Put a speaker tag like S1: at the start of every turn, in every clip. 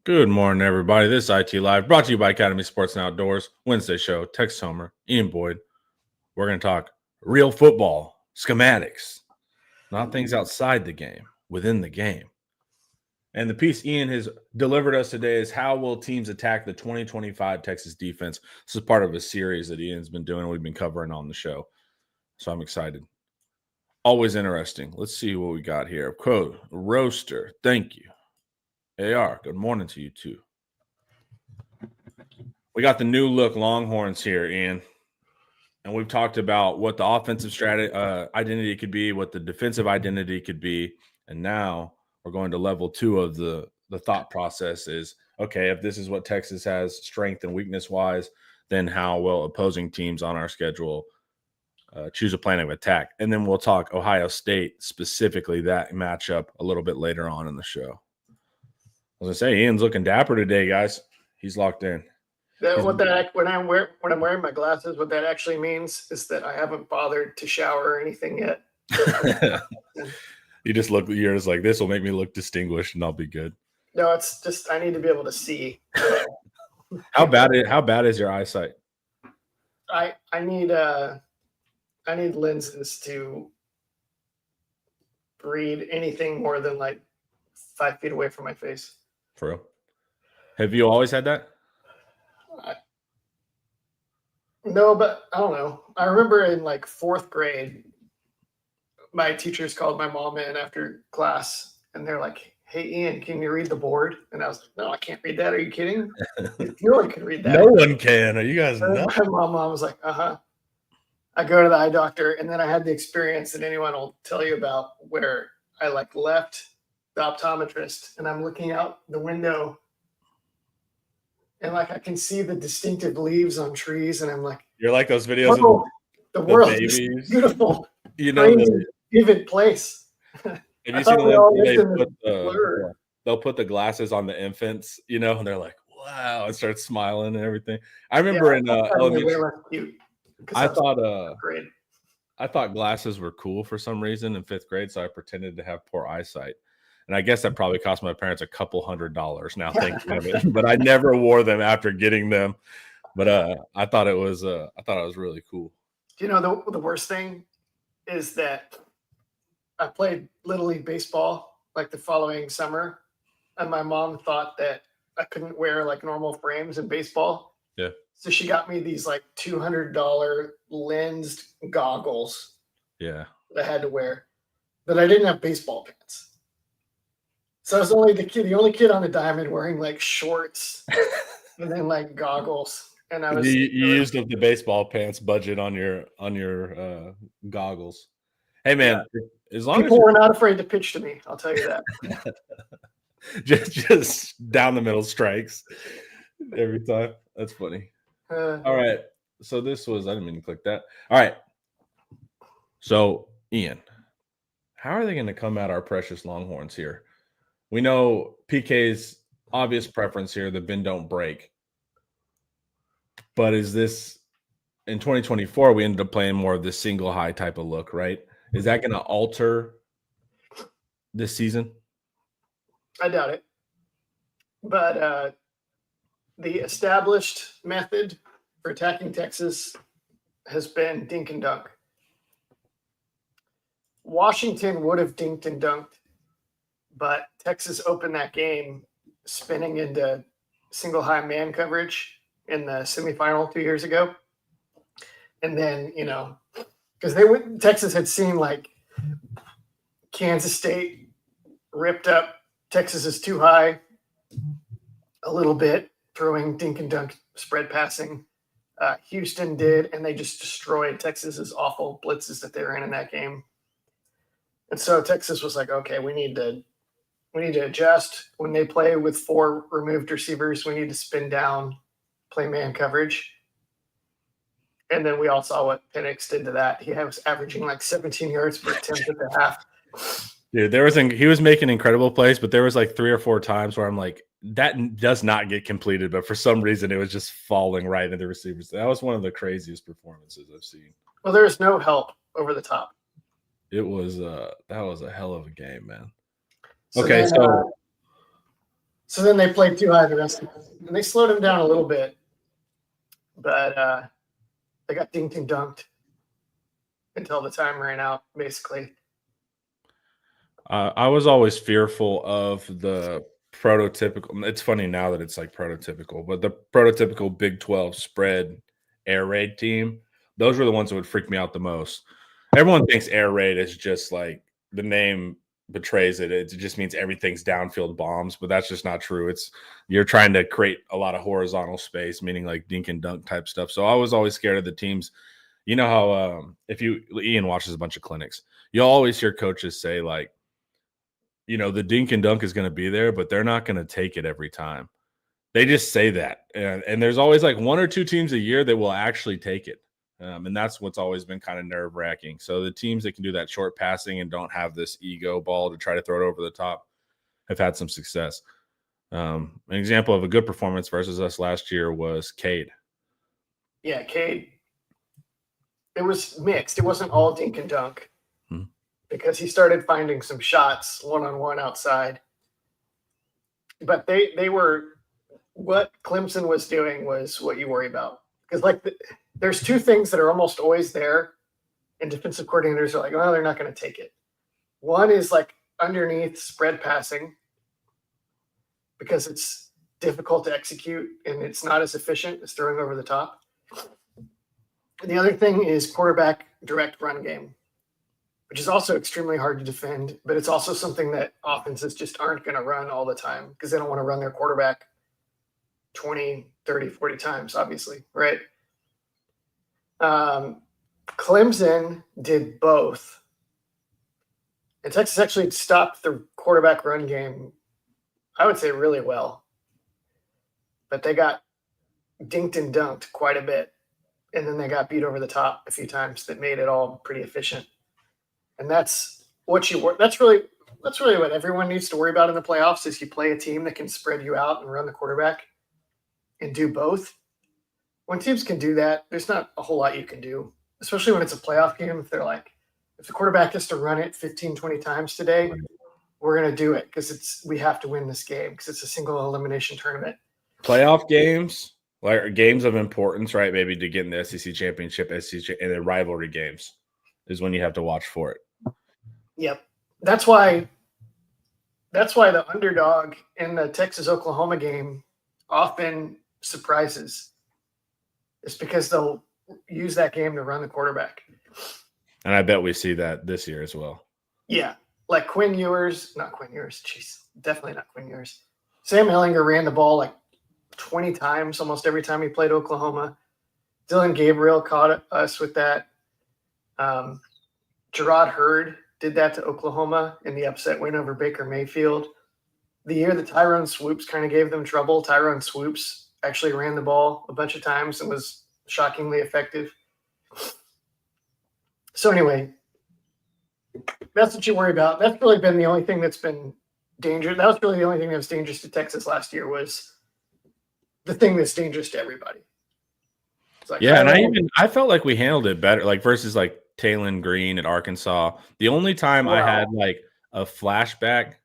S1: Good morning, everybody. This is IT Live, brought to you by Academy Sports and Outdoors. Wednesday show, Tex Homer, Ian Boyd. We're going to talk real football, schematics, not things outside the game, within the game. And the piece Ian has delivered us today is how will teams attack the 2025 Texas defense? This is part of a series that Ian's been doing. We've been covering on the show. So I'm excited. Always interesting. Let's see what we got here. Quote, Roaster, thank you. AR, good morning to you too. We got the new look Longhorns here, Ian. And we've talked about what the offensive strategy identity could be, what the defensive identity could be. And now we're going to level 2 of the thought process is, okay, if this is what Texas has strength and weakness wise, then how will opposing teams on our schedule choose a plan of attack? And then we'll talk Ohio State, specifically that matchup a little bit later on in the show. I was going to say, Ian's looking dapper today, guys. He's locked in.
S2: When I'm wearing my glasses, what that actually means is that I haven't bothered to shower or anything yet.
S1: You're just like, this will make me look distinguished and I'll be good.
S2: No, it's just I need to be able to see.
S1: How bad is your eyesight?
S2: I need lenses to read anything more than like 5 feet away from my face.
S1: For real? Have you always had that?
S2: No, but I don't know. I remember in like 4th grade, my teachers called my mom in after class, and they're like, "Hey, Ian, can you read the board?" And I was like, "No, I can't read that. Are you kidding? No one can read that."
S1: No one can. Are you guys nuts?
S2: My mom was like, "Uh-huh." I go to the eye doctor, and then I had the experience that anyone will tell you about where I like left the optometrist, and I'm looking out the window, and like I can see the distinctive leaves on trees, and I'm like,
S1: you're like those videos
S2: of the world
S1: babies.
S2: Is beautiful,
S1: you know,
S2: vivid place.
S1: Have you seen the they'll put the glasses on the infants, you know, and they're like, wow, and start smiling and everything. I remember in elementary, I thought glasses were cool for some reason in 5th grade, so I pretended to have poor eyesight. And I guess that probably cost my parents a couple $100 now thinking of it. But I never wore them after getting them. But I thought it was really cool.
S2: Do you know the worst thing is that I played Little League baseball like the following summer, and my mom thought that I couldn't wear like normal frames in baseball.
S1: Yeah.
S2: So she got me these like $200 lensed goggles.
S1: Yeah.
S2: That I had to wear, but I didn't have baseball pants. So I was the only kid on the diamond wearing like shorts and then like goggles. And I was
S1: you used up the baseball pants budget on your goggles. Hey man, as long
S2: people
S1: as
S2: were not afraid to pitch to me, I'll tell you that.
S1: just down the middle strikes every time. That's funny. All right. So this was, I didn't mean to click that. All right. So Ian, how are they going to come at our precious Longhorns here? We know PK's obvious preference here, the bend don't break. But is this in 2024, we ended up playing more of the single high type of look, right? Is that going to alter this season?
S2: I doubt it. But the established method for attacking Texas has been dink and dunk. Washington would have dinked and dunked, but Texas opened that game spinning into single high man coverage in the semifinal 2 years ago. And then, because Texas had seen like Kansas State ripped up Texas is too high a little bit, throwing dink and dunk spread passing. Houston did, and they just destroyed Texas's awful blitzes that they were in that game. And so Texas was like, okay, we need to adjust. When they play with 4 removed receivers, we need to spin down, play man coverage. And then we all saw what Penix did to that. He was averaging like 17 yards per attempt at the half.
S1: Dude, he was making incredible plays, but there was like 3 or 4 times where I'm like, that does not get completed, but for some reason it was just falling right into the receivers. That was one of the craziest performances I've seen.
S2: Well, there was no help over the top.
S1: It was that was a hell of a game, man.
S2: So So then they played too high the rest of the time. And they slowed him down a little bit. But they got dinked and dunked until the time ran out, basically.
S1: I was always fearful of the prototypical. It's funny now that it's like prototypical, but the prototypical Big 12 spread air raid team, those were the ones that would freak me out the most. Everyone thinks air raid is just like the name betrays it. It just means everything's downfield bombs, but that's just not true. It's you're trying to create a lot of horizontal space, meaning like dink and dunk type stuff. So I was always scared of the teams. You know how if Ian watches a bunch of clinics, you'll always hear coaches say like, the dink and dunk is going to be there, but they're not going to take it every time. They just say that. And there's always like one or two teams a year that will actually take it. And that's what's always been kind of nerve wracking. So the teams that can do that short passing and don't have this ego ball to try to throw it over the top have had some success. An example of a good performance versus us last year was Cade.
S2: Yeah, Cade. It was mixed. It wasn't all dink and dunk. Because he started finding some shots one-on-one outside. But they were – what Clemson was doing was what you worry about. Because, there's two things that are almost always there, and defensive coordinators are like, oh, they're not going to take it. One is, underneath spread passing because it's difficult to execute and it's not as efficient as throwing over the top. And the other thing is quarterback direct run game, which is also extremely hard to defend, but it's also something that offenses just aren't going to run all the time because they don't want to run their quarterback 20, 30, 40 times, obviously, right? Clemson did both. And Texas actually stopped the quarterback run game, I would say, really well. But they got dinked and dunked quite a bit. And then they got beat over the top a few times that made it all pretty efficient. And that's really what everyone needs to worry about in the playoffs is you play a team that can spread you out and run the quarterback and do both. When teams can do that, there's not a whole lot you can do, especially when it's a playoff game. If the quarterback has to run it 15, 20 times today, we're going to do it because we have to win this game because it's a single elimination tournament.
S1: Playoff games, like games of importance, right? Maybe to get in the SEC championship, and then rivalry games is when you have to watch for it.
S2: Yep. That's why the underdog in the Texas-Oklahoma game often surprises. It's because they'll use that game to run the quarterback.
S1: And I bet we see that this year as well.
S2: Yeah. Like not Quinn Ewers. Jeez, definitely not Quinn Ewers. Sam Ehlinger ran the ball 20 times almost every time he played Oklahoma. Dylan Gabriel caught us with that. Gerard Hurd did that to Oklahoma in the upset win over Baker Mayfield. The year that Tyrone Swoops kind of gave them trouble, Tyrone Swoops actually ran the ball a bunch of times and was shockingly effective. So anyway, that's what you worry about. That's really been the only thing that's been dangerous. That was really the only thing that was dangerous to Texas last year was the thing that's dangerous to everybody.
S1: And I felt like we handled it better, versus Taylon Green at Arkansas. The only time I had a flashback,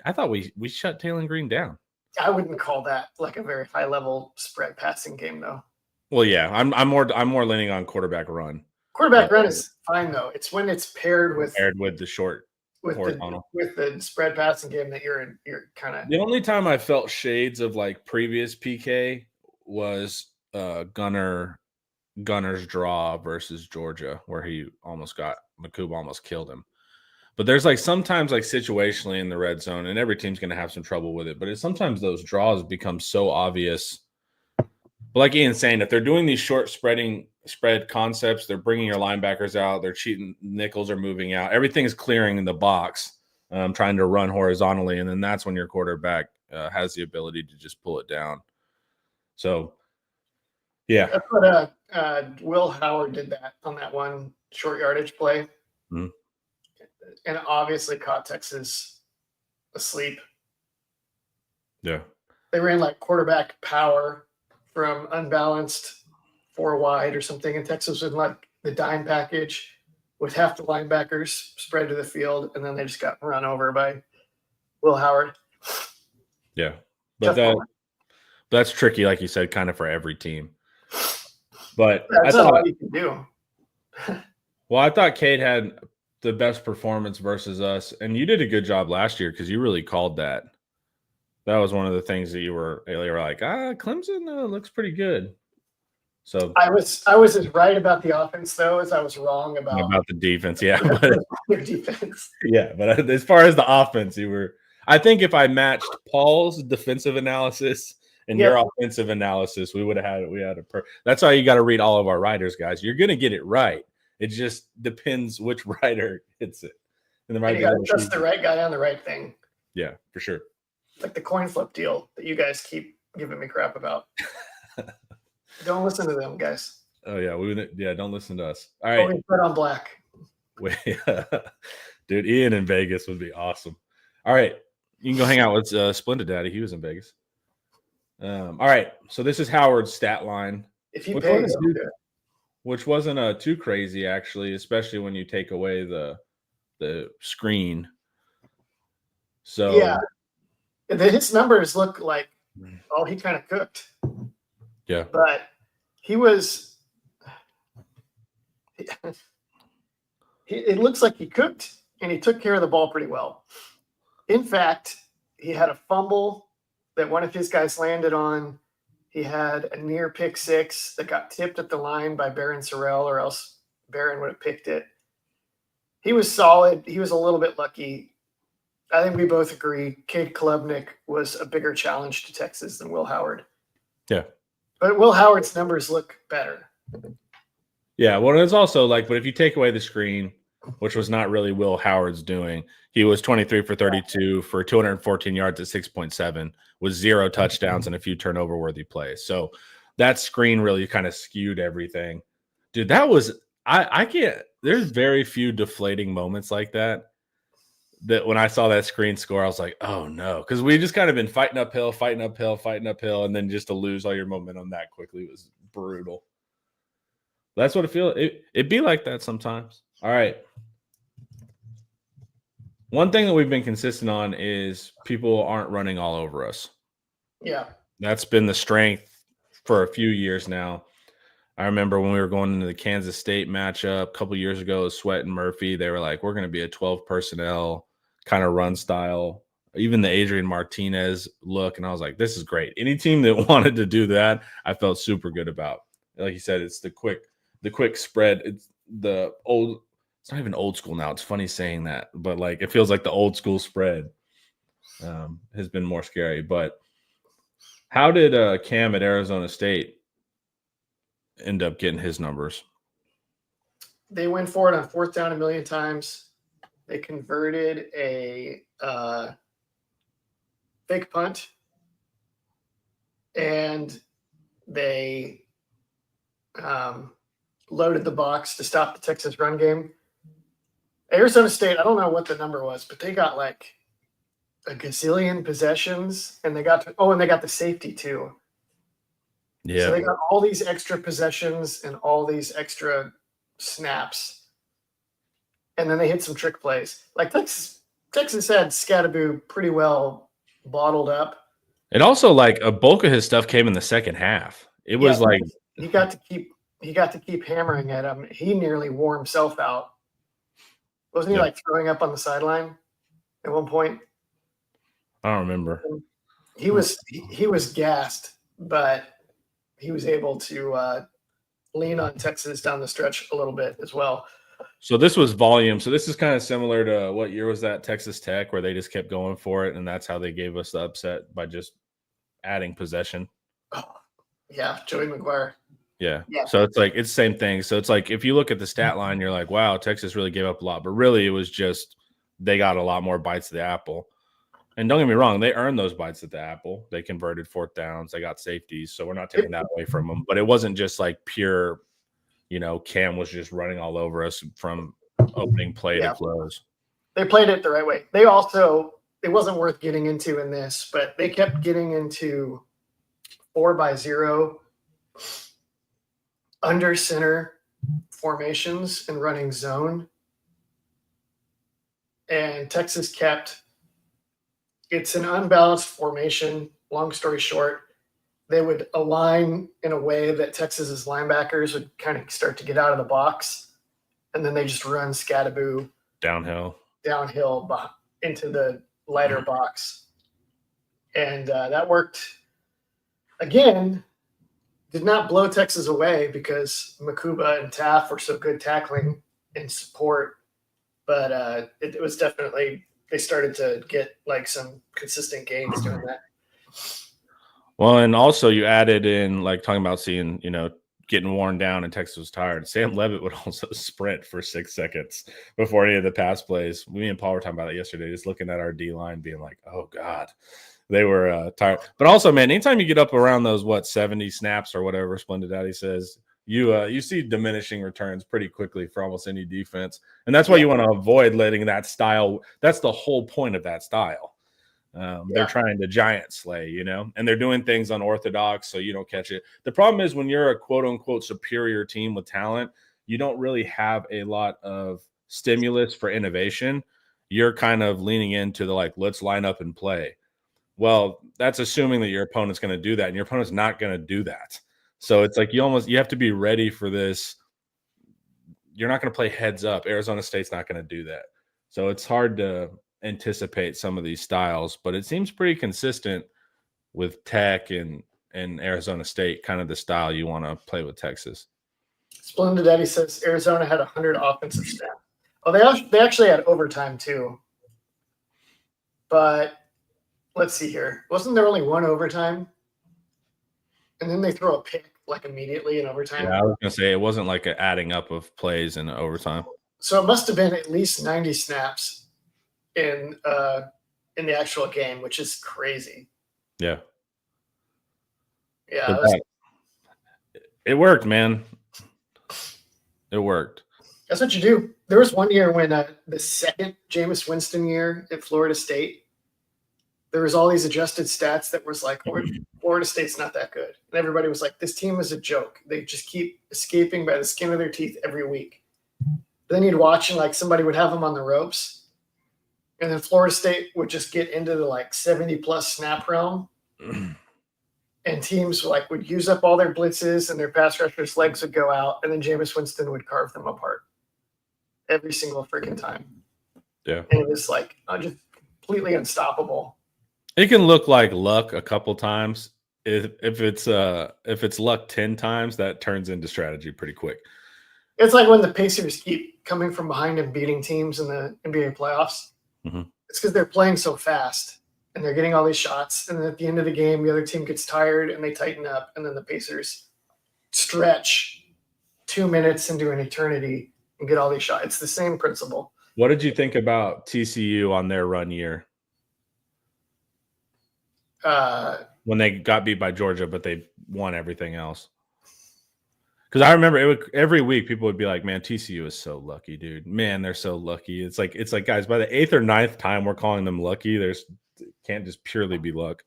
S1: I thought we shut Taylon Green down.
S2: I wouldn't call that a very high level spread passing game though.
S1: Well, yeah, I'm more leaning on quarterback run.
S2: Quarterback run is fine though. It's when it's paired with
S1: the short horizontal
S2: with the spread passing game that you're kind of.
S1: The only time I felt shades of previous PK was Gunner's draw versus Georgia, where McCube almost killed him. But there's sometimes situationally in the red zone, and every team's going to have some trouble with it. But sometimes those draws become so obvious. But like Ian's saying, if they're doing these short spread concepts, they're bringing your linebackers out, they're cheating, nickels are moving out, everything is clearing in the box, trying to run horizontally, and then that's when your quarterback has the ability to just pull it down. So, yeah.
S2: That's what Will Howard did that on that one short yardage play. Mm-hmm. And obviously caught Texas asleep.
S1: Yeah.
S2: They ran quarterback power from unbalanced 4 wide or something. And Texas was in the dime package with half the linebackers spread to the field. And then they just got run over by Will Howard.
S1: Yeah. But that's tricky, like you said, kind of for every team. But
S2: That's not what you can do.
S1: Well, I thought Cade had the best performance versus us, and you did a good job last year because you really called that. That was one of the things that you were like, Clemson looks pretty good. So
S2: I was as right about the offense though as I was wrong about
S1: the defense, yeah.
S2: Their defense.
S1: Yeah, but as far as the offense, you were. I think if I matched Paul's defensive analysis and your offensive analysis, we would have had it. That's why you got to read all of our writers, guys. You're gonna get it right. It just depends which writer hits it.
S2: And you got to trust the right guy on the right thing.
S1: Yeah, for sure.
S2: Like the coin flip deal that you guys keep giving me crap about. Don't listen to them, guys.
S1: Oh yeah, don't listen to us. All right,
S2: always bet on black.
S1: Wait, dude, Ian in Vegas would be awesome. All right, you can go hang out with Splendid Daddy. He was in Vegas. All right, so this is Howard's stat line.
S2: If you pay,
S1: which wasn't too crazy actually, especially when you take away the screen. So
S2: yeah, his numbers look like he kind of cooked.
S1: Yeah,
S2: but he was. It looks like he cooked and he took care of the ball pretty well. In fact, he had a fumble that one of his guys landed on. He had a near pick six that got tipped at the line by Barron Sorrell, or else Barron would have picked it. He was solid. He was a little bit lucky. I think we both agree Cade Klubnik was a bigger challenge to Texas than Will Howard.
S1: Yeah.
S2: But Will Howard's numbers look better.
S1: Yeah, well, it's also like, but if you take away the screen, which was not really Will Howard's doing, he was 23 for 32 for 214 yards at 6.7 with 0 touchdowns and a few turnover-worthy plays. So that screen really kind of skewed everything. Dude, that was I can't. There's very few deflating moments like that. That when I saw that screen score, I was like, oh no, because we just kind of been fighting uphill, and then just to lose all your momentum that quickly was brutal. That's what it feels. It'd be like that sometimes. All right. One thing that we've been consistent on is people aren't running all over us.
S2: Yeah.
S1: That's been the strength for a few years now. I remember when we were going into the Kansas State matchup a couple years ago with Sweat and Murphy, they were like, we're going to be a 12 personnel kind of run style. Even the Adrian Martinez look. And I was like, this is great. Any team that wanted to do that, I felt super good about. Like you said, it's the quick spread. It's the old, it's not even old school now. It's funny saying that, but like, it feels like the old school spread has been more scary. But how did Cam at Arizona State end up getting his numbers?
S2: They went for it on fourth down a million times. They converted a fake punt, and they loaded the box to stop the Texas run game. Arizona State, I don't know what the number was, but they got like a gazillion possessions, and they got the safety too.
S1: Yeah.
S2: So they got all these extra possessions and all these extra snaps. And then they hit some trick plays. Like Texas had Scatterboo pretty well bottled up.
S1: It also, like, a bulk of his stuff came in the second half. It was like
S2: he got to keep hammering at him. He nearly wore himself out. Wasn't he like throwing up on the sideline at one point?
S1: I don't remember.
S2: He was gassed, but he was able to lean on Texas down the stretch a little bit as well.
S1: So this was volume. So this is kind of similar to what year was that, Texas Tech, where they just kept going for it, and that's how they gave us the upset by just adding possession.
S2: Oh, yeah, Joey McGuire.
S1: Yeah. So it's like, it's the same thing. So it's like, if you look at the stat line, you're like, wow, Texas really gave up a lot. But really, it was just they got a lot more bites of the apple. And don't get me wrong, they earned those bites at the apple. They converted fourth downs. They got safeties. So we're not taking that away from them. But it wasn't just like pure, Cam was just running all over us from opening play to close.
S2: They played it the right way. They also, it wasn't worth getting into in this, but they kept getting into 4-by-0 under center formations and running zone. And Texas it's an unbalanced formation long story short, they would align in a way that Texas's linebackers would kind of start to get out of the box, and then they just run Scattaboo
S1: downhill
S2: into the lighter box. And that worked. Again, did not blow Texas away because Makuba and Taff were so good tackling and support. But it was definitely, they started to get like some consistent gains doing that.
S1: Well, and also you added in, like, talking about seeing, getting worn down and Texas was tired. Sam Levitt would also sprint for 6 seconds before any of the pass plays. Me and Paul were talking about it yesterday, just looking at our D line, being like, "Oh God." They were tired. But also, man, anytime you get up around those 70 snaps or whatever Splendid Daddy says, you see diminishing returns pretty quickly for almost any defense. And that's why you want to avoid letting that style. That's the whole point of that style. They're trying to giant slay, and they're doing things unorthodox so you don't catch it. The problem is when you're a quote unquote superior team with talent, you don't really have a lot of stimulus for innovation. You're kind of leaning into the let's line up and play. Well, that's assuming that your opponent's going to do that, and your opponent's not going to do that. So it's like you have to be ready for this. You're not going to play heads up. Arizona State's not going to do that. So it's hard to anticipate some of these styles, but it seems pretty consistent with Tech and Arizona State, kind of the style you want to play with Texas.
S2: Splendid Eddie says Arizona had 100 offensive snaps. Oh, they actually had overtime too. But let's see here. Wasn't there only one overtime? And then they throw a pick immediately in overtime.
S1: Yeah, I was going to say it wasn't like an adding up of plays in overtime.
S2: So it must have been at least 90 snaps in the actual game, which is crazy.
S1: Yeah.
S2: Yeah.
S1: It worked, man. It worked.
S2: That's what you do. There was one year when the second Jameis Winston year at Florida State, there was all these adjusted stats that was like, Florida State's not that good. And everybody was like, this team is a joke. They just keep escaping by the skin of their teeth every week. Then you'd watch and somebody would have them on the ropes. And then Florida State would just get into the 70-plus snap realm. And teams would use up all their blitzes and their pass rushers' legs would go out. And then Jameis Winston would carve them apart every single freaking time.
S1: Yeah.
S2: And it was just completely unstoppable.
S1: It can look like luck a couple times. If it's luck 10 times, that turns into strategy pretty quick.
S2: It's like when the Pacers keep coming from behind and beating teams in the NBA playoffs.
S1: Mm-hmm.
S2: It's because they're playing so fast and they're getting all these shots. And then at the end of the game, the other team gets tired and they tighten up. And then the Pacers stretch 2 minutes into an eternity and get all these shots. It's the same principle.
S1: What did you think about TCU on their run year? When they got beat by Georgia, but they won everything else. Because I remember every week people would be like, "Man, TCU is so lucky, dude. Man, they're so lucky." It's like guys, by the 8th or 9th time we're calling them lucky. Can't just purely be luck.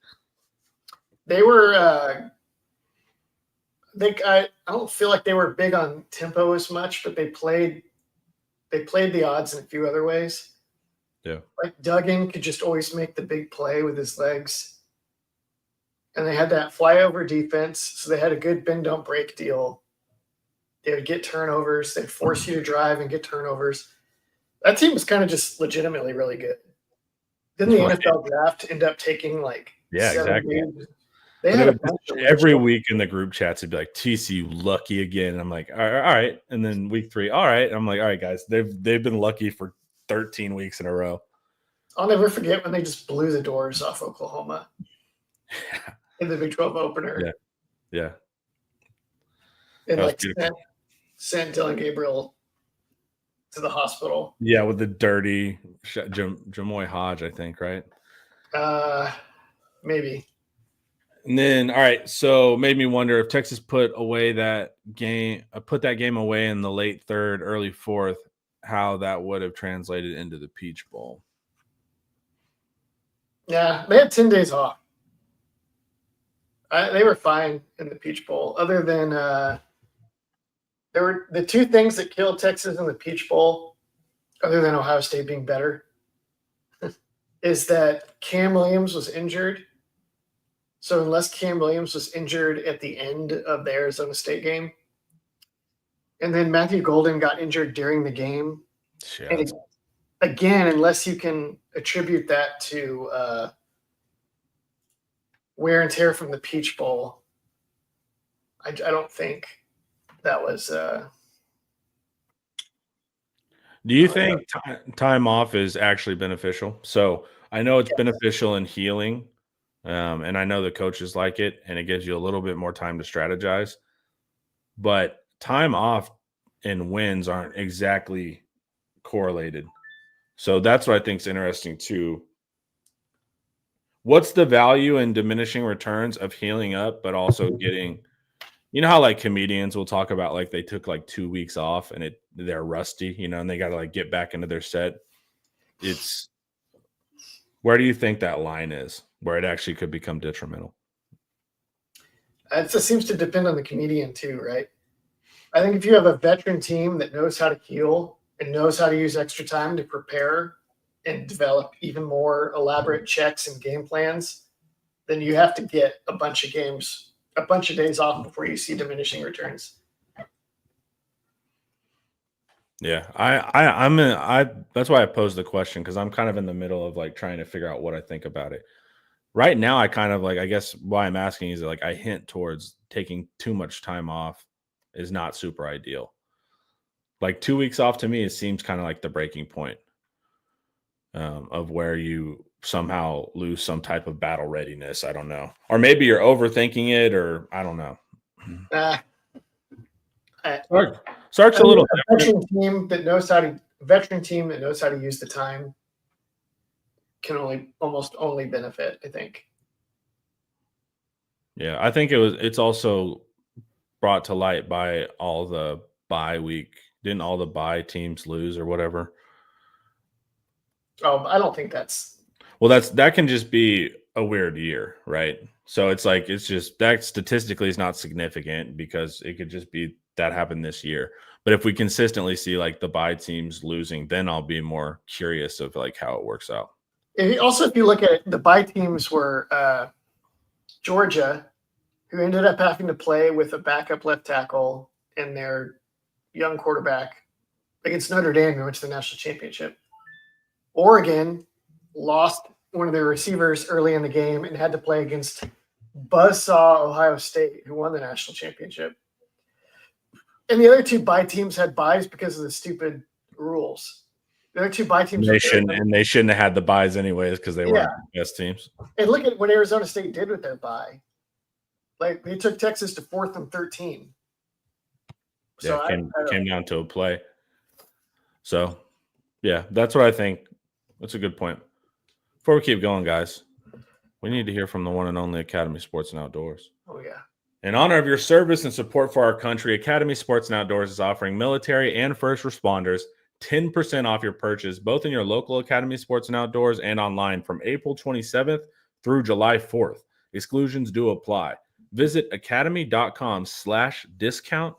S2: They were. I don't feel like they were big on tempo as much, but they played the odds in a few other ways.
S1: Yeah,
S2: Duggan could just always make the big play with his legs. And they had that flyover defense, so they had a good bend, don't break deal. They would get turnovers. They'd force you to drive and get turnovers. That team was kind of just legitimately really good. Didn't the NFL draft end up taking 7
S1: exactly.
S2: games? They had
S1: every week in the group chats, it'd be like, TCU lucky again. And I'm like, all right. And then week 3, all right. And I'm like, all right, guys, they've been lucky for 13 weeks in a row.
S2: I'll never forget when they just blew the doors off Oklahoma. In the Big 12 opener.
S1: Yeah.
S2: And sent Dylan Gabriel to the hospital.
S1: Yeah, with the dirty Jamoy Hodge, I think, right?
S2: Maybe.
S1: And then, all right, so made me wonder if Texas put that game away in the late third, early fourth, how that would have translated into the Peach Bowl.
S2: Yeah, they had 10 days off. They were fine in the Peach Bowl, other than there were the two things that killed Texas in the Peach Bowl, other than Ohio State being better, is that Cam Williams was injured. So unless Cam Williams was injured at the end of the Arizona State game, and then Matthew Golden got injured during the game,
S1: Yeah.
S2: and again, unless you can attribute that to wear and tear from the Peach Bowl, I don't think that was.
S1: Do you think time off is actually beneficial? So I know it's beneficial in healing, and I know the coaches like it, and it gives you a little bit more time to strategize. But time off and wins aren't exactly correlated. So that's what I think is interesting too. What's the value in diminishing returns of healing up, but also getting, you know how like comedians will talk about like they took like 2 weeks off and they're rusty, and they got to like get back into their set. It's where do you think that line is where it actually could become detrimental?
S2: It just seems to depend on the comedian too, right? I think if you have a veteran team that knows how to heal and knows how to use extra time to prepare and develop even more elaborate checks and game plans, then you have to get a bunch of days off before you see diminishing returns.
S1: Yeah, that's why I posed the question, because I'm kind of in the middle of like trying to figure out what I think about it. Right now, I kind of like, I guess why I'm asking is like I hint towards taking too much time off is not super ideal. Like 2 weeks off to me, it seems kind of like the breaking point of where you somehow lose some type of battle readiness. I don't know, or maybe you're overthinking it, or I don't know. Sark's a little
S2: veteran team that knows how to use the time can almost only benefit, I think.
S1: Yeah, I think it's also brought to light by all the bye week. Didn't all the bye teams lose or whatever?
S2: Oh, I don't think that's.
S1: Well, that can just be a weird year, right? So it's like it's just that statistically is not significant because it could just be that happened this year. But if we consistently see like the bye teams losing, then I'll be more curious of like how it works out.
S2: If you look at it, the bye teams were Georgia, who ended up having to play with a backup left tackle and their young quarterback against Notre Dame, who went to the national championship. Oregon lost one of their receivers early in the game and had to play against buzzsaw Ohio State, who won the national championship. And the other two bye teams had byes because of the stupid rules. The other two bye teams
S1: they shouldn't have had the byes anyways because they weren't the best teams.
S2: And look at what Arizona State did with their bye. Like they took Texas to 4th and 13.
S1: So it came down to a play. So, yeah, that's what I think. That's a good point. Before we keep going, guys, we need to hear from the one and only Academy Sports and Outdoors.
S2: Oh, yeah.
S1: In honor of your service and support for our country, Academy Sports and Outdoors is offering military and first responders 10% off your purchase, both in your local Academy Sports and Outdoors and online from April 27th through July 4th. Exclusions do apply. Visit academy.com/discount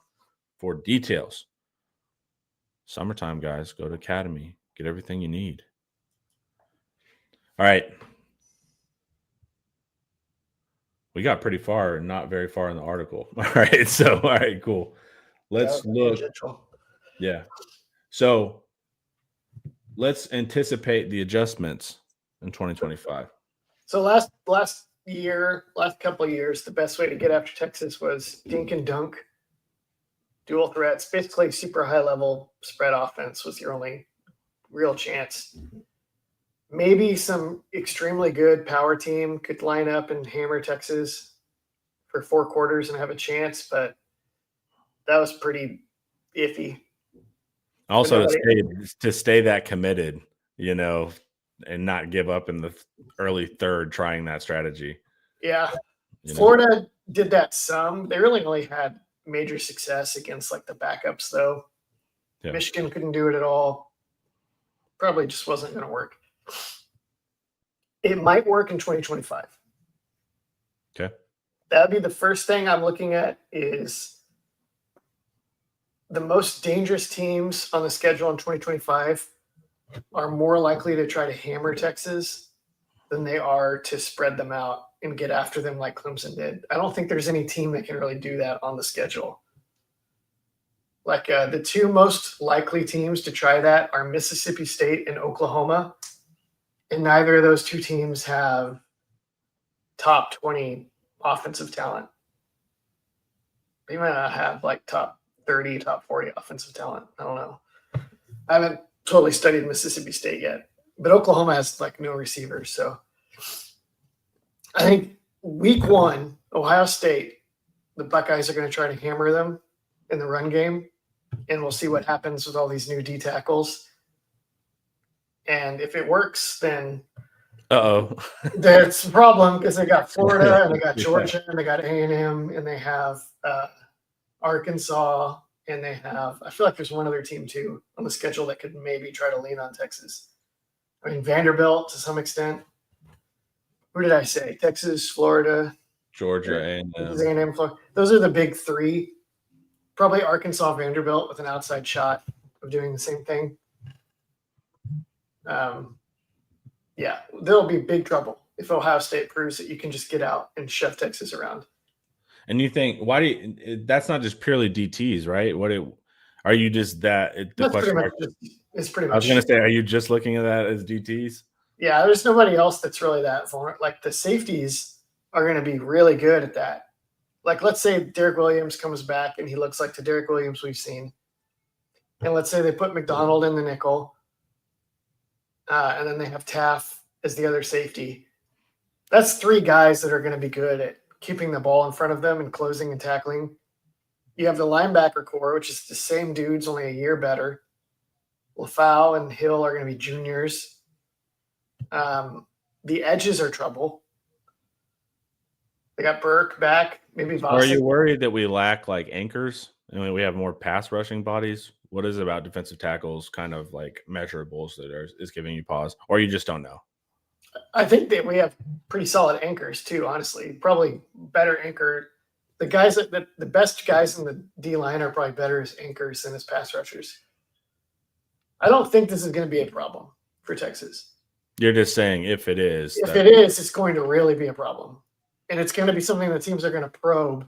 S1: for details. Summertime, guys. Go to Academy. Get everything you need. All right. We got pretty far and not very far in the article. All right. So, all right, cool. Let's look. Yeah. So let's anticipate the adjustments in 2025.
S2: So last couple of years, the best way to get after Texas was dink and dunk, dual threats, basically super high level spread offense was your only real chance. Maybe some extremely good power team could line up and hammer Texas for 4 quarters and have a chance, but that was pretty iffy.
S1: Also, to stay that committed, and not give up in the early third trying that strategy.
S2: Yeah. Florida did that some. They really only had major success against like the backups, though. Yeah. Michigan couldn't do it at all. Probably just wasn't going to work. It might work in 2025.
S1: Okay.
S2: That'd be the first thing I'm looking at is the most dangerous teams on the schedule in 2025 are more likely to try to hammer Texas than they are to spread them out and get after them like Clemson did. I don't think there's any team that can really do that on the schedule. Like the two most likely teams to try that are Mississippi State and Oklahoma, and neither of those two teams have top 20 offensive talent. They might not have like top 30, top 40 offensive talent. I don't know. I haven't totally studied Mississippi State yet, but Oklahoma has like no receivers. So I think week 1, Ohio State, the Buckeyes are going to try to hammer them in the run game, and we'll see what happens with all these new D tackles. And if it works, then that's a problem, because they got Florida and they got Georgia and they got A&M and they have Arkansas and they have, I feel like there's one other team too on the schedule that could maybe try to lean on Texas. I mean, Vanderbilt to some extent. Who did I say? Texas, Florida,
S1: Georgia, and
S2: A&M, Florida. Those are the big 3. Probably Arkansas, Vanderbilt with an outside shot of doing the same thing. Yeah, there'll be big trouble if Ohio State proves that you can just get out and shove Texas around.
S1: And you think, why do you, that's not just purely DTs, right? Are you just that? The question
S2: it's pretty much.
S1: I was going to say, are you just looking at that as DTs?
S2: Yeah, there's nobody else that's really that vulnerable. Like the safeties are going to be really good at that. Like, let's say Derek Williams comes back and he looks like the Derek Williams we've seen. And let's say they put McDonald in the nickel. And then they have Taff as the other safety. That's 3 guys that are going to be good at keeping the ball in front of them and closing and tackling. You have the linebacker core, which is the same dudes, only a year better. LaFau and Hill are going to be juniors. The edges are trouble. They got Burke back, maybe Boston.
S1: Are you worried that we lack like anchors? I mean, we have more pass rushing bodies. What is it about defensive tackles kind of like measurables that is giving you pause, or you just don't know?
S2: I think that we have pretty solid anchors too, honestly. Probably better anchor. The guys the best guys in the D line are probably better as anchors than as pass rushers. I don't think this is going to be a problem for Texas.
S1: You're just saying if it is.
S2: If it is, it's going to really be a problem. And it's going to be something that teams are going to probe,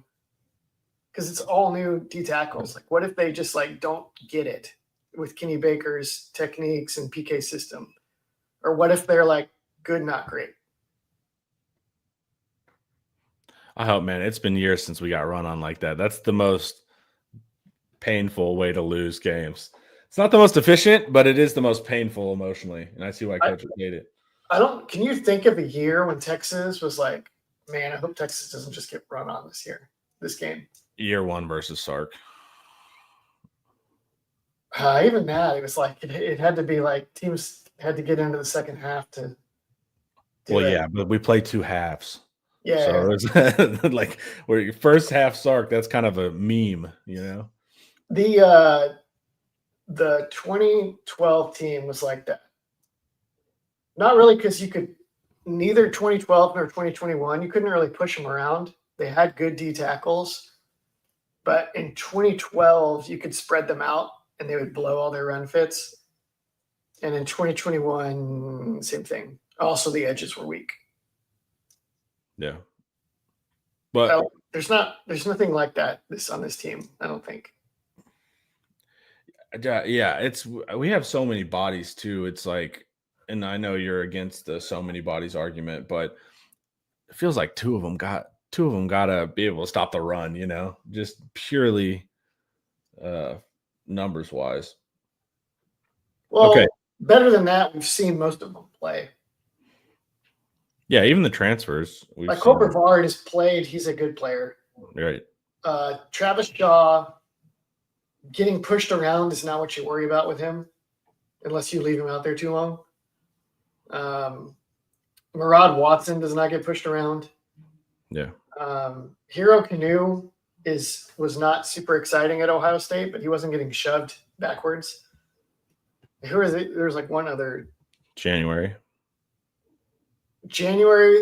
S2: because it's all new D tackles. Like, what if they just like don't get it with Kenny Baker's techniques and PK system? Or what if they're like good, not great?
S1: I hope, man. It's been years since we got run on like that. That's the most painful way to lose games. It's not the most efficient, but it is the most painful emotionally. And I see why coaches hate it.
S2: Can you think of a year when Texas was like, man, I hope Texas doesn't just get run on this game?
S1: Year 1 versus Sark.
S2: Even that, it was like it had to be like teams had to get into the second half to.
S1: Yeah, but we play 2 halves.
S2: Yeah.
S1: So it's like where your first half Sark, that's kind of a meme, you know.
S2: The 2012 team was like that. Not really, because you could neither 2012 nor 2021, you couldn't really push them around. They had good D tackles, but in 2012 you could spread them out and they would blow all their run fits. And in 2021, same thing. Also, the edges were weak.
S1: Yeah, but
S2: there's nothing like that on this team, I don't think.
S1: Yeah, we have so many bodies too. It's like, and I know you're against the so many bodies argument, but it feels like two of them gotta be able to stop the run, you know, just purely numbers wise.
S2: Well, okay. Better than that, we've seen most of them play.
S1: Yeah, even the transfers.
S2: Like Cole Brevard has played. He's a good player.
S1: Right.
S2: Travis Shaw, getting pushed around is not what you worry about with him, unless you leave him out there too long. Murad Watson does not get pushed around.
S1: Yeah.
S2: Hero Kanu was not super exciting at Ohio State, but he wasn't getting shoved backwards. Who is it? There's like one other.
S1: January,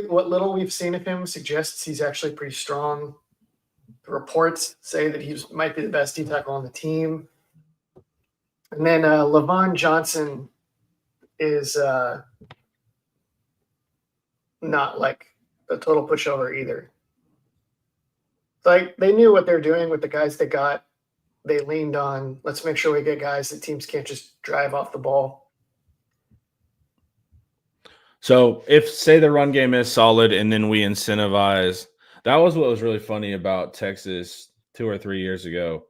S2: what little we've seen of him suggests he's actually pretty strong. The reports say that he might be the best D tackle on the team. And then Levon Johnson is not like a total pushover either. Like they knew what they're doing with the guys they got. They leaned on, let's make sure we get guys that teams can't just drive off the ball.
S1: So if say the run game is solid and then we incentivize, that was what was really funny about Texas 2 or 3 years ago.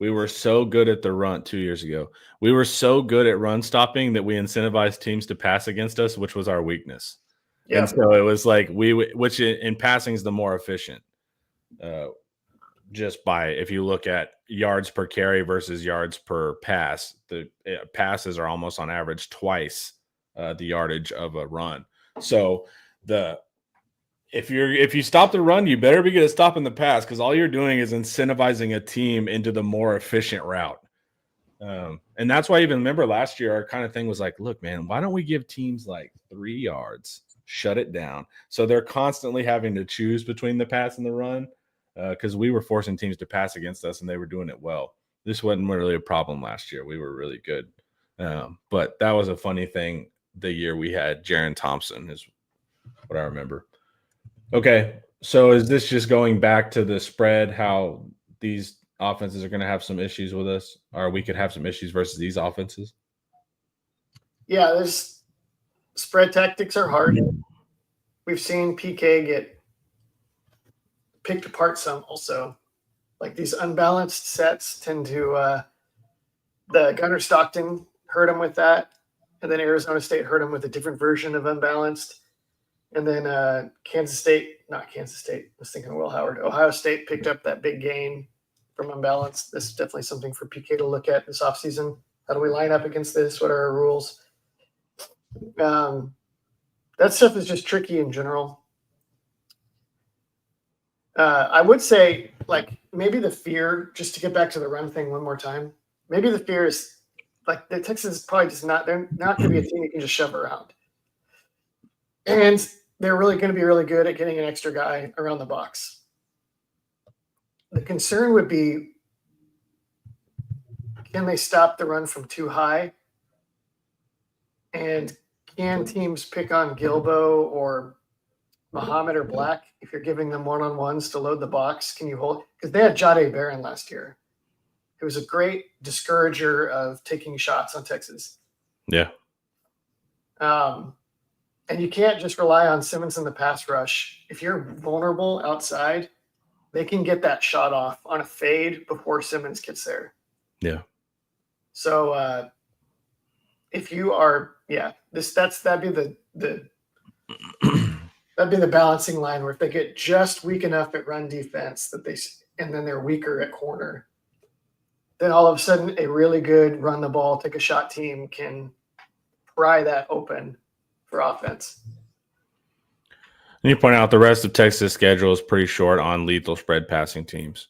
S1: We were so good at the run 2 years ago. We were so good at run stopping that we incentivized teams to pass against us, which was our weakness.
S2: Yeah.
S1: And so it was like which in passing is the more efficient. Just by if you look at yards per carry versus yards per pass, the passes are almost on average twice the yardage of a run. So if you stop the run, you better be good at stopping the pass because all you're doing is incentivizing a team into the more efficient route. And that's why I even remember last year our kind of thing was like, look, man, why don't we give teams like 3 yards, shut it down, so they're constantly having to choose between the pass and the run. Because we were forcing teams to pass against us and they were doing it well. This wasn't really a problem last year. We were really good. But that was a funny thing the year we had Jaron Thompson is what I remember. Okay, so is this just going back to the spread, how these offenses are going to have some issues with us, or we could have some issues versus these offenses?
S2: Yeah, there's spread tactics are hard. We've seen PK get picked apart some also. Like these unbalanced sets tend to the Gunnar Stockton hurt him with that, and then Arizona State hurt him with a different version of unbalanced, and then not Kansas State, I was thinking of Will Howard. Ohio State picked up that big gain from unbalanced. This is definitely something for PK to look at this offseason. How do we line up against this? What are our rules? That stuff is just tricky in general. I would say, like, maybe the fear, just to get back to the run thing one more time, maybe the fear is, like, the Texans probably just they're not going to be a team you can just shove around. And they're really going to be really good at getting an extra guy around the box. The concern would be, can they stop the run from too high? And can teams pick on Gilbo or Muhammad or Black if you're giving them one-on-ones to load the box? Can you hold? Because they had Jahdae Barron last year. It was a great discourager of taking shots on Texas.
S1: Yeah.
S2: And you can't just rely on Simmons in the pass rush. If you're vulnerable outside, they can get that shot off on a fade before Simmons gets there.
S1: Yeah.
S2: So if you are, that'd be the that'd be the balancing line where if they get just weak enough at run defense and then they're weaker at corner, then all of a sudden a really good run the ball, take a shot team can pry that open for offense.
S1: And you point out the rest of Texas' schedule is pretty short on lethal spread passing teams.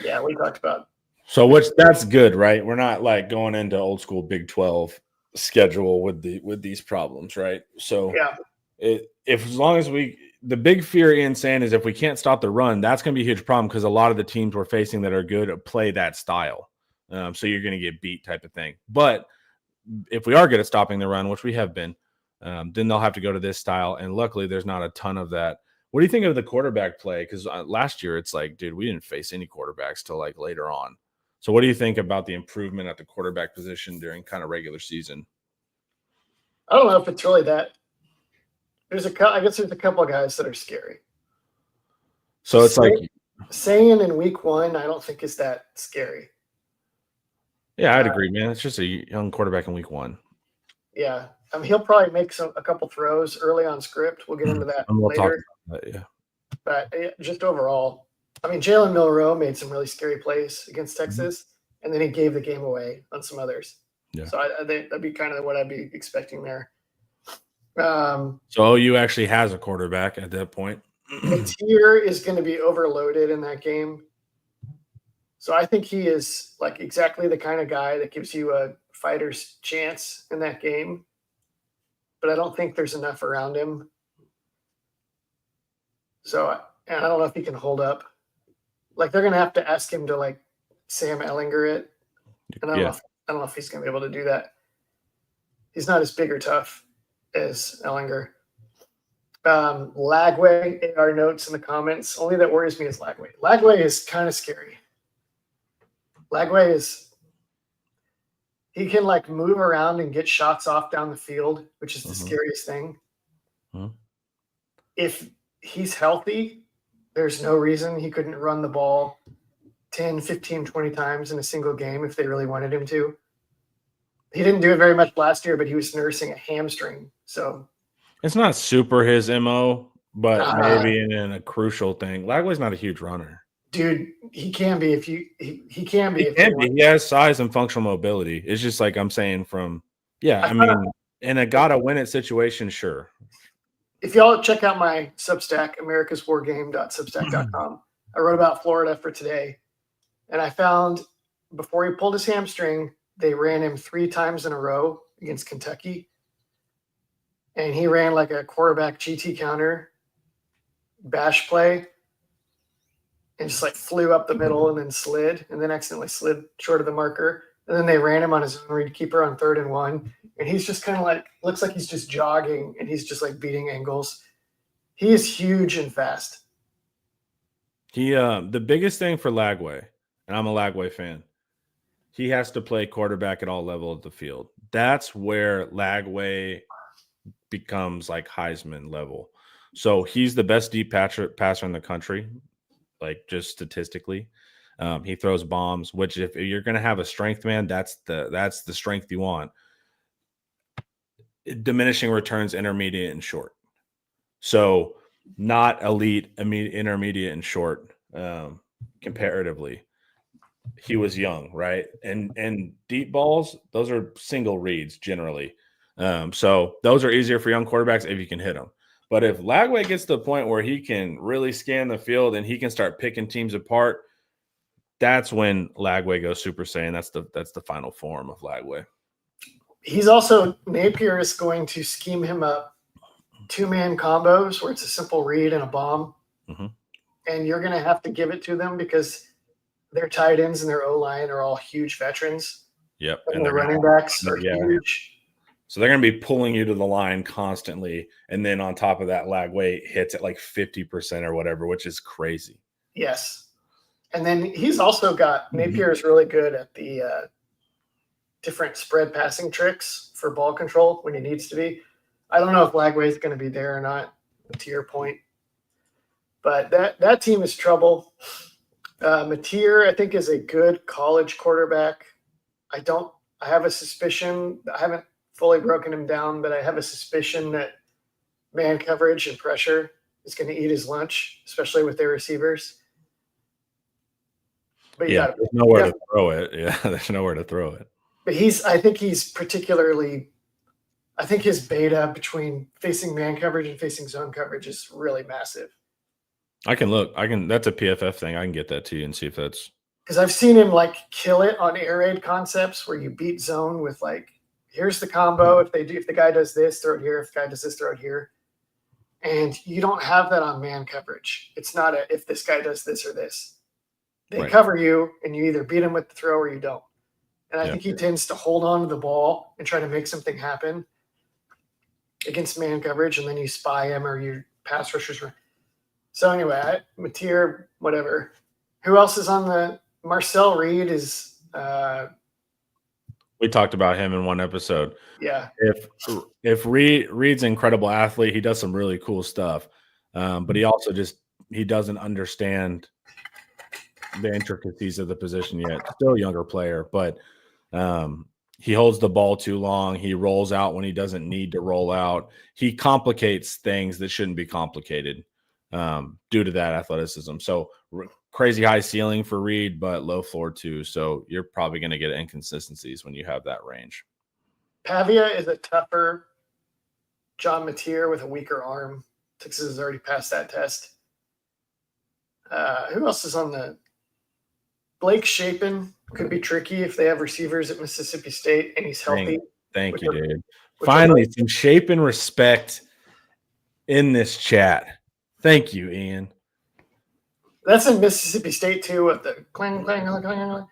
S2: Yeah, we talked about.
S1: So that's good, right? We're not like going into old school Big 12 schedule with these problems, right? So
S2: yeah,
S1: as long as the big fear Ian's saying is if we can't stop the run, that's going to be a huge problem because a lot of the teams we're facing that are good play that style. So you're going to get beat type of thing. But if we are good at stopping the run, which we have been, then they'll have to go to this style. And luckily, there's not a ton of that. What do you think of the quarterback play? Because last year, it's like, dude, we didn't face any quarterbacks till like later on. So what do you think about the improvement at the quarterback position during kind of regular season?
S2: I don't know if it's really that. I guess there's a couple of guys that are scary.
S1: So it's like
S2: saying in week 1, I don't think is that scary.
S1: Yeah, I'd agree, man. It's just a young quarterback in week 1.
S2: Yeah. He'll probably make a couple throws early on script. We'll get into that later.
S1: Yeah.
S2: But just overall, Jalen Milroe made some really scary plays against Texas, and then he gave the game away on some others.
S1: Yeah.
S2: So I think that'd be kind of what I'd be expecting there.
S1: So OU actually has a quarterback at that point.
S2: The tier is going to be overloaded in that game. So I think he is like exactly the kind of guy that gives you a fighter's chance in that game. But I don't think there's enough around him. So and I don't know if he can hold up. Like they're going to have to ask him to like Sam Ehlinger it. And I don't know if he's going to be able to do that. He's not as big or tough as Ehlinger. Lagway, AR notes in the comments. Only that worries me is Lagway. Lagway is kind of scary. Lagway is, he can like move around and get shots off down the field, which is the scariest thing. If he's healthy, there's no reason he couldn't run the ball 10, 15, 20 times in a single game if they really wanted him to. He didn't do it very much last year, but he was nursing a hamstring. So
S1: it's not super his MO, but maybe in a crucial thing. Lagway's not a huge runner.
S2: Dude, he can be if you he can be.
S1: He has size and functional mobility. It's just like I'm saying I mean, in a gotta win it situation, sure.
S2: If y'all check out my Substack, americaswargame.substack.com, I wrote about Florida for today. And I found before he pulled his hamstring, they ran him 3 times in a row against Kentucky. And he ran like a quarterback GT counter bash play and just like flew up the middle and then slid and then accidentally slid short of the marker. And then they ran him on his own read keeper on 3rd and 1. And he's just kind of like, looks like he's just jogging and he's just like beating angles. He is huge and fast.
S1: The biggest thing for Lagway, and I'm a Lagway fan, he has to play quarterback at all levels of the field. That's where Lagway becomes like Heisman level. So he's the best deep passer in the country, like just statistically. He throws bombs, which if you're going to have a strength man, that's the strength you want. Diminishing returns, intermediate and short. So not elite, intermediate and short comparatively. He was young, right? And deep balls, those are single reads generally. So those are easier for young quarterbacks if you can hit them. But if Lagway gets to the point where he can really scan the field and he can start picking teams apart, that's when Lagway goes Super Saiyan. That's the final form of Lagway.
S2: He's also, Napier is going to scheme him up 2-man combos where it's a simple read and a bomb. And you're going to have to give it to them because their tight ends and their O-line are all huge veterans.
S1: Yep.
S2: And the running backs are huge.
S1: So they're going to be pulling you to the line constantly. And then on top of that, Lagway hits at like 50% or whatever, which is crazy.
S2: Yes. And then he's also got, Napier is really good at the different spread passing tricks for ball control when he needs to be. I don't know if Lagway is going to be there or not, to your point. But that team is trouble. Mateer, I think, is a good college quarterback. I have a suspicion, I haven't fully broken him down, but I have a suspicion that man coverage and pressure is going to eat his lunch, especially with their receivers. But
S1: there's nowhere to throw it. Yeah, there's nowhere to throw it.
S2: But I think his beta between facing man coverage and facing zone coverage is really massive.
S1: That's a PFF thing. I can get that to you and see if that's.
S2: Because I've seen him like kill it on air raid concepts where you beat zone with like, here's the combo. If the guy does this, throw it here. If the guy does this, throw it here. And you don't have that on man coverage. It's not if this guy does this or this. They cover you, and you either beat him with the throw or you don't. And I think he tends to hold on to the ball and try to make something happen against man coverage, and then you spy him or your pass rushers. So anyway, Mateer, whatever. Who else is on the – Marcel Reed is
S1: we talked about him in one episode.
S2: Yeah.
S1: If Reed's an incredible athlete, he does some really cool stuff. But he also he doesn't understand the intricacies of the position yet. Still a younger player, but he holds the ball too long. He rolls out when he doesn't need to roll out. He complicates things that shouldn't be complicated due to that athleticism. So crazy high ceiling for Reed, but low floor too. So you're probably going to get inconsistencies when you have that range.
S2: Pavia is a tougher John Mateer with a weaker arm. Texas has already passed that test. Who else is on the – Blake Shapen could be tricky if they have receivers at Mississippi State and he's healthy.
S1: Thank you, dude. Finally, some Shapen respect in this chat. Thank you, Ian.
S2: That's in Mississippi State too with the clang, clang, clang,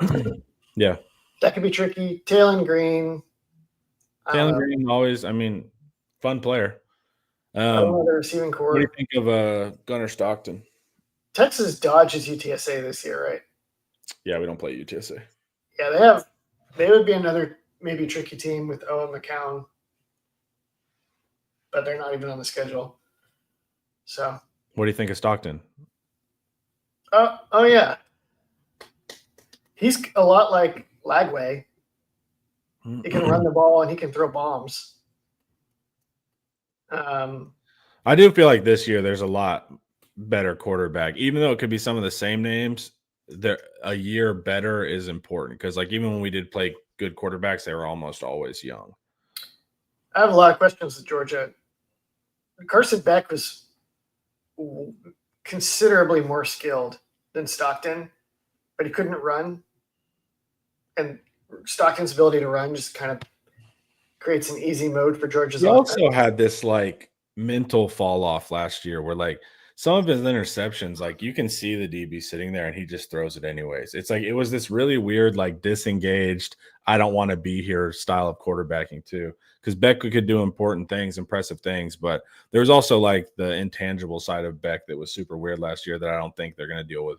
S2: clang.
S1: Yeah.
S2: That could be tricky. Taylon Green.
S1: Taylon Green always, fun player.
S2: I don't know the receiving
S1: What do you
S2: core.
S1: think of Gunnar Stockton?
S2: Texas dodges UTSA this year, right?
S1: Yeah, we don't play UTSA.
S2: Yeah, they would be another maybe tricky team with Owen McCown, but they're not even on the schedule. So,
S1: What do you think of Stockton?
S2: oh yeah, he's a lot like Lagway. He can run the ball and he can throw bombs.
S1: I do feel like this year there's a lot better quarterback, even though it could be some of the same names. A year better is important because, like, even when we did play good quarterbacks, they were almost always young.
S2: I have a lot of questions with Georgia. Carson Beck was considerably more skilled than Stockton, but he couldn't run. And Stockton's ability to run just kind of creates an easy mode for Georgia's
S1: He
S2: offense.
S1: also had this like mental fall off last year where like some of his interceptions, like you can see the DB sitting there and he just throws it anyways. It's like it was this really weird, like disengaged, I don't want to be here style of quarterbacking too. Because Beck could do important things, impressive things, but there's also like the intangible side of Beck that was super weird last year that I don't think they're going to deal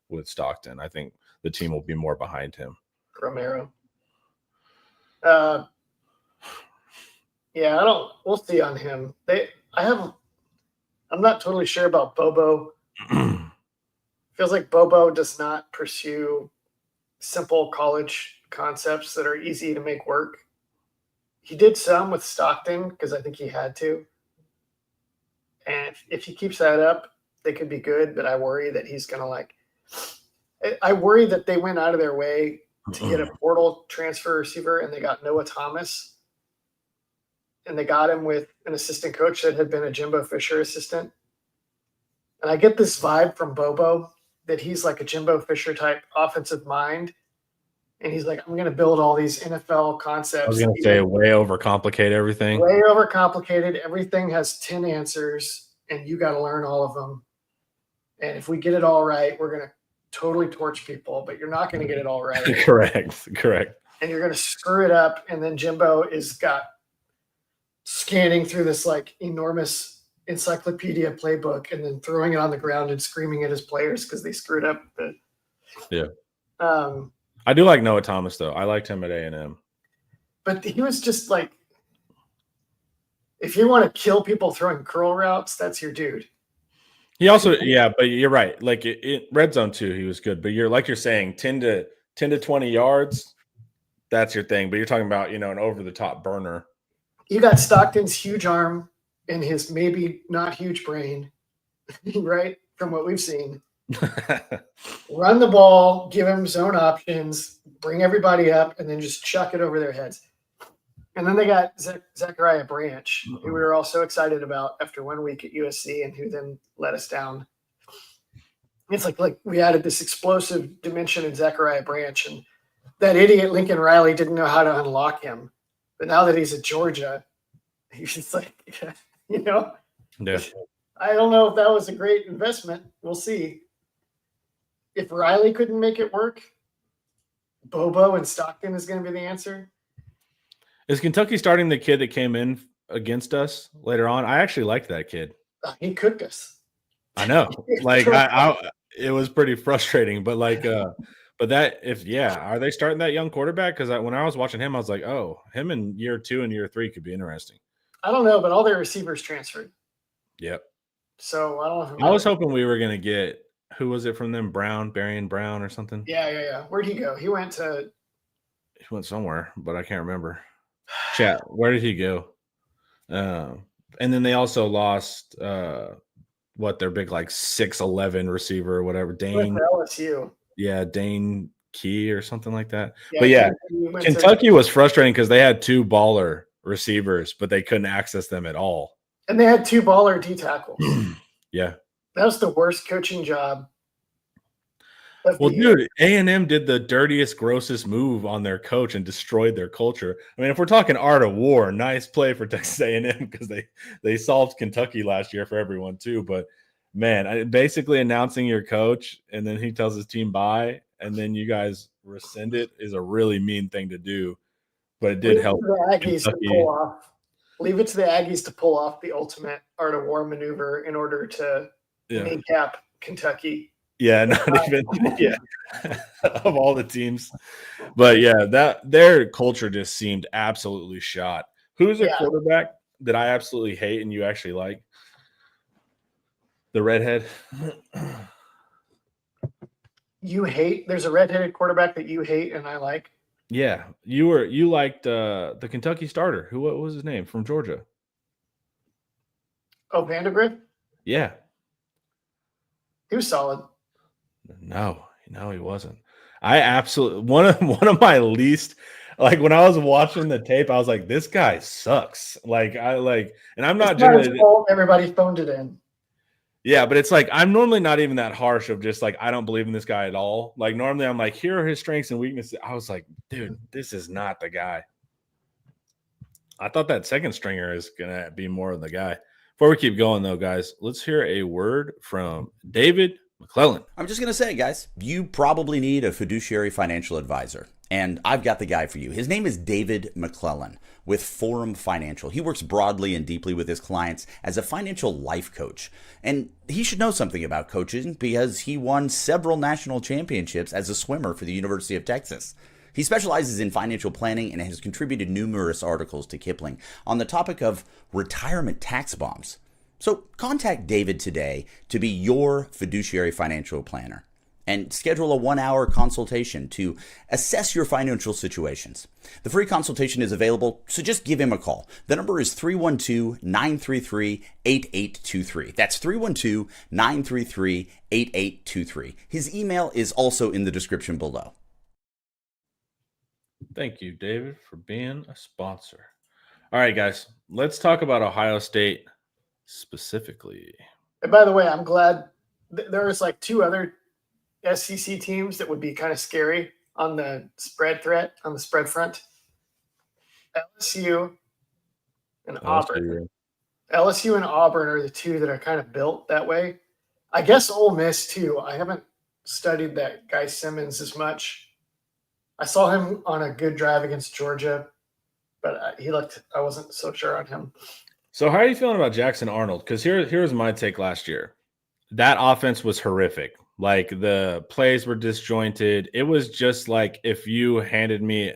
S1: with Stockton. I think the team will be more behind him.
S2: Romero. Yeah, we'll see on him. I'm not totally sure about Bobo. Feels like Bobo does not pursue simple college concepts that are easy to make work. He did some with Stockton because I think he had to. And if he keeps that up, they could be good, but I worry that he's going to I worry that they went out of their way to get a portal transfer receiver and they got Noah Thomas. And they got him with an assistant coach that had been a Jimbo Fisher assistant. And I get this vibe from Bobo that he's like a Jimbo Fisher type offensive mind. And he's like, I'm going to build all these NFL concepts.
S1: I was going to say way overcomplicate everything.
S2: Way overcomplicated. Everything has 10 answers, and you got to learn all of them. And if we get it all right, we're going to totally torch people, but you're not going to get it all right.
S1: Correct.
S2: And you're going to screw it up. And then Jimbo is got scanning through this like enormous encyclopedia playbook and then throwing it on the ground and screaming at his players because they screwed up.
S1: Yeah. I do like Noah Thomas though. I liked him at A&M.
S2: But he was just like, if you want to kill people throwing curl routes, that's your dude.
S1: He also, yeah, but you're right. Like it red zone too, he was good. But you're saying 10 to 20 yards, that's your thing. But you're talking about, an over the top burner.
S2: You got Stockton's huge arm and his maybe not huge brain, right? From what we've seen. Run the ball, give him zone options, bring everybody up, and then just chuck it over their heads. And then they got Zachariah Branch, who we were all so excited about after 1 week at USC and who then let us down. It's like we added this explosive dimension in Zachariah Branch, and that idiot Lincoln Riley didn't know how to unlock him. But now that he's at Georgia, he's just like,
S1: Yeah.
S2: I don't know if that was a great investment. We'll see. If Riley couldn't make it work, Bobo and Stockton is going to be the answer.
S1: Is Kentucky starting the kid that came in against us later on? I actually liked that kid.
S2: He cooked us.
S1: I know. Like it was pretty frustrating, but like but are they starting that young quarterback? Because when I was watching him, I was like, oh, him in year 2 and year 3 could be interesting.
S2: I don't know, but all their receivers transferred.
S1: Yep.
S2: So I don't know.
S1: I was hoping we were going to get, who was it from them? Berrien Brown or something?
S2: Yeah. Where'd he go? He went
S1: somewhere, but I can't remember. Chat, where did he go? And then they also lost their big like 6'11" receiver or whatever. Dane
S2: LSU.
S1: Yeah, Dane Key or something like that.
S2: Yeah,
S1: but yeah, Kentucky was frustrating because they had 2 baller receivers, but they couldn't access them at all.
S2: And they had 2 baller D tackles.
S1: Yeah.
S2: That was the worst coaching job.
S1: Well, dude, A&M did the dirtiest, grossest move on their coach and destroyed their culture. I mean, if we're talking art of war, nice play for Texas A&M because they solved Kentucky last year for everyone too. But man, basically announcing your coach and then he tells his team bye and then you guys rescind it is a really mean thing to do. But it did help Kentucky.
S2: Leave it to the Aggies to pull off the ultimate art of war maneuver in order to kneecap Kentucky.
S1: Yeah, not even of all the teams. But yeah, that their culture just seemed absolutely shot. Who's a quarterback that I absolutely hate and you actually like? The redhead.
S2: You hate? There's a redheaded quarterback that you hate and I like.
S1: Yeah, you liked the Kentucky starter. What was his name from Georgia?
S2: Oh, Vandergriff?
S1: Yeah.
S2: He was solid.
S1: No, he wasn't. I absolutely one of my least, like when I was watching the tape, I was like, this guy sucks. And I'm not generally
S2: everybody phoned it in.
S1: Yeah, but it's like I'm normally not even that harsh of just like I don't believe in this guy at all. Like normally I'm like, here are his strengths and weaknesses. I was like, dude, this is not the guy. I thought that second stringer is gonna be more of the guy. Before we keep going though, guys, let's hear a word from David McClellan.
S3: I'm just gonna say, guys, you probably need a fiduciary financial advisor. And I've got the guy for you. His name is David McClellan with Forum Financial. He works broadly and deeply with his clients as a financial life coach. And he should know something about coaching because he won several national championships as a swimmer for the University of Texas. He specializes in financial planning and has contributed numerous articles to Kiplinger on the topic of retirement tax bombs. So contact David today to be your fiduciary financial planner and schedule a 1-hour consultation to assess your financial situations. The free consultation is available, so just give him a call. The number is 312-933-8823. That's 312-933-8823. His email is also in the description below.
S1: Thank you, David, for being a sponsor. All right, guys, let's talk about Ohio State specifically.
S2: And by the way, I'm glad there was like 2 other SEC teams that would be kind of scary on the spread front. LSU and Auburn. LSU and Auburn are the 2 that are kind of built that way. I guess Ole Miss too. I haven't studied that guy Simmons as much. I saw him on a good drive against Georgia, but I wasn't so sure on him.
S1: So how are you feeling about Jackson Arnold? Because here's my take last year. That offense was horrific. Like the plays were disjointed. It was just like if you handed me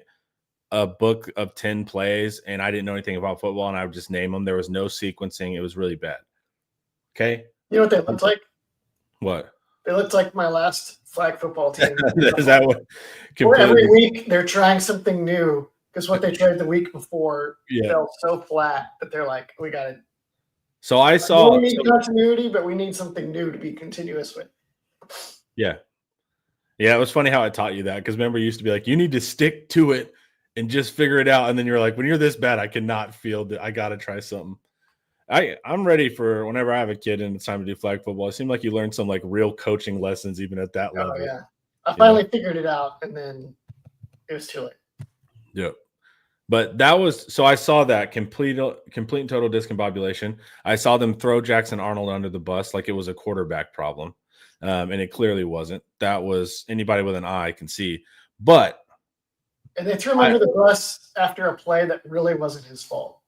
S1: a book of 10 plays and I didn't know anything about football and I would just name them. There was no sequencing. It was really bad. Okay.
S2: You know what they looked like?
S1: What?
S2: They looked like my last flag football team.
S1: Is that what?
S2: Or every week they're trying something new because what they tried the week before fell so flat that they're like, we got it.
S1: So I saw.
S2: We need continuity, but we need something new to be continuous with.
S1: Yeah. Yeah, it was funny how I taught you that because remember, you used to be like, you need to stick to it and just figure it out. And then you're like, when you're this bad, I cannot field it. I got to try something. I'm ready for whenever I have a kid and it's time to do flag football. It seemed like you learned some like real coaching lessons even at that level.
S2: Oh, yeah. I finally figured it out and then it was too late.
S1: Yep. But that was so I saw that complete and total discombobulation. I saw them throw Jackson Arnold under the bus like it was a quarterback problem. And it clearly wasn't. That was anybody with an eye can see. And
S2: they threw him under the bus after a play that really wasn't his fault.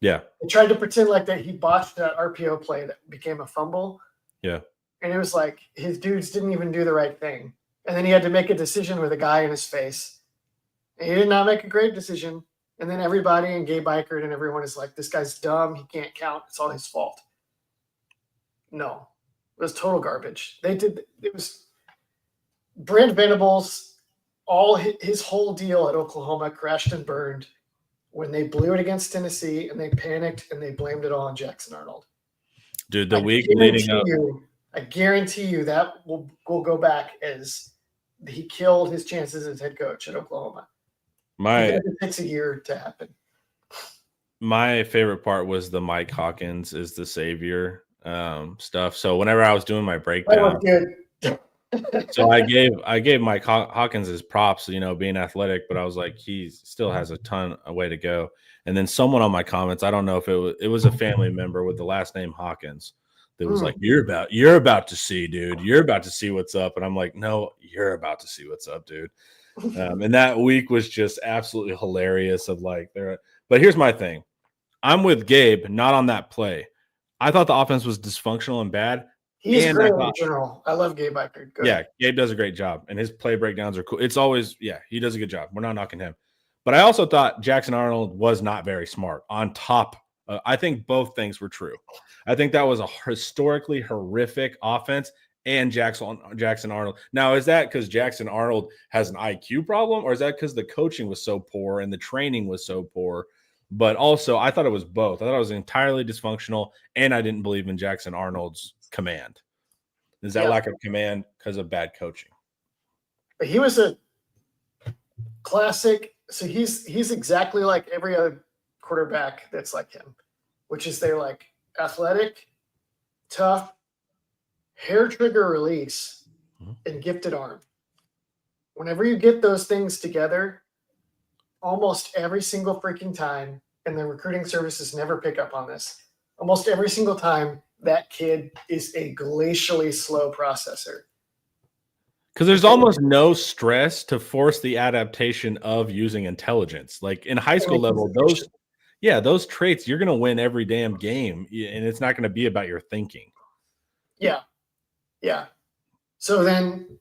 S1: Yeah.
S2: They tried to pretend like that he botched that RPO play that became a fumble.
S1: Yeah.
S2: And it was like his dudes didn't even do the right thing. And then he had to make a decision with a guy in his face. And he did not make a great decision. And then everybody and Gabe Eichert and everyone is like, this guy's dumb. He can't count. It's all his fault. No. It was total garbage. It was Brent Venables, all his whole deal at Oklahoma crashed and burned when they blew it against Tennessee and they panicked and they blamed it all on Jackson Arnold.
S1: Dude, the week leading up.
S2: I guarantee you that will go back as he killed his chances as head coach at Oklahoma. It takes a year to happen.
S1: My favorite part was the Mike Hawkins is the savior stuff. So whenever I was doing my breakdown, so I gave Mike Hawkins his props, being athletic, but I was like, he still has a ton of way to go. And then someone on my comments, I don't know if it was a family member with the last name Hawkins that was like, you're about to see, dude, you're about to see what's up. And I'm like, no, you're about to see what's up, dude. And that week was just absolutely hilarious but here's my thing. I'm with Gabe, not on that play. I thought the offense was dysfunctional and bad.
S2: He's
S1: And
S2: great in general. I love Gabe Eichert.
S1: Yeah, Gabe does a great job, and his play breakdowns are cool. It's always, he does a good job. We're not knocking him. But I also thought Jackson Arnold was not very smart on top. I think both things were true. I think that was a historically horrific offense and Jackson Arnold. Now, is that because Jackson Arnold has an IQ problem, or is that because the coaching was so poor and the training was so poor? But also, I thought it was both. I thought it was entirely dysfunctional, and I didn't believe in Jackson Arnold's command. Is that lack of command because of bad coaching?
S2: But he was a classic. So he's exactly like every other quarterback that's like him, which is they're like athletic, tough, hair trigger release, and gifted arm. Whenever you get those things together, almost every single freaking time, and the recruiting services never pick up on this, almost every single time, that kid is a glacially slow processor.
S1: Because there's almost no stress to force the adaptation of using intelligence. Like in high school level, those traits, you're going to win every damn game, and it's not going to be about your thinking.
S2: Yeah. Yeah. So then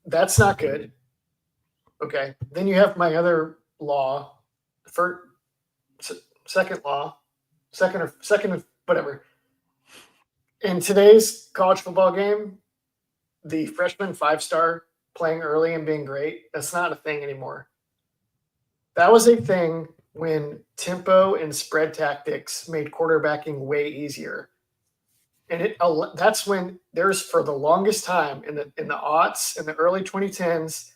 S2: that's not good. Okay. Then you have my other law, second of whatever. In today's college football game, the freshman 5-star playing early and being great, that's not a thing anymore. That was a thing when tempo and spread tactics made quarterbacking way easier. And that's when there's, for the longest time in the aughts, in the early 2010s,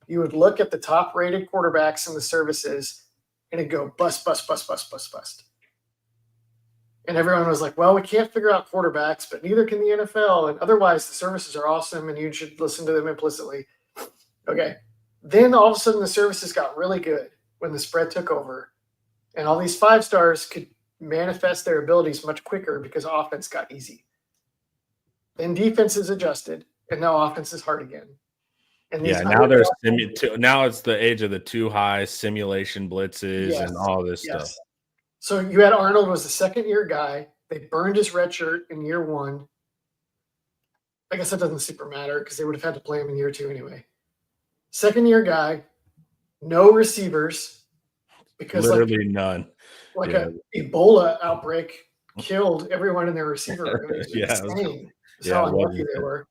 S2: you would look at the top rated quarterbacks in the services and it'd go bust, bust, bust, bust, bust, bust. And everyone was like, well, we can't figure out quarterbacks, but neither can the NFL. And otherwise, the services are awesome and you should listen to them implicitly. Okay. Then all of a sudden, the services got really good when the spread took over. And all these 5-stars could manifest their abilities much quicker because offense got easy. Then defenses adjusted, and now offense is hard again. And
S1: now it's the age of the too high simulation blitzes and all this stuff.
S2: So you had Arnold was a second-year guy. They burned his red shirt in year 1. I guess that doesn't super matter because they would have had to play him in year 2 anyway. Second-year guy, no receivers because
S1: literally none.
S2: An Ebola outbreak killed everyone in their receiver room. It was insane. That's how unlucky they were.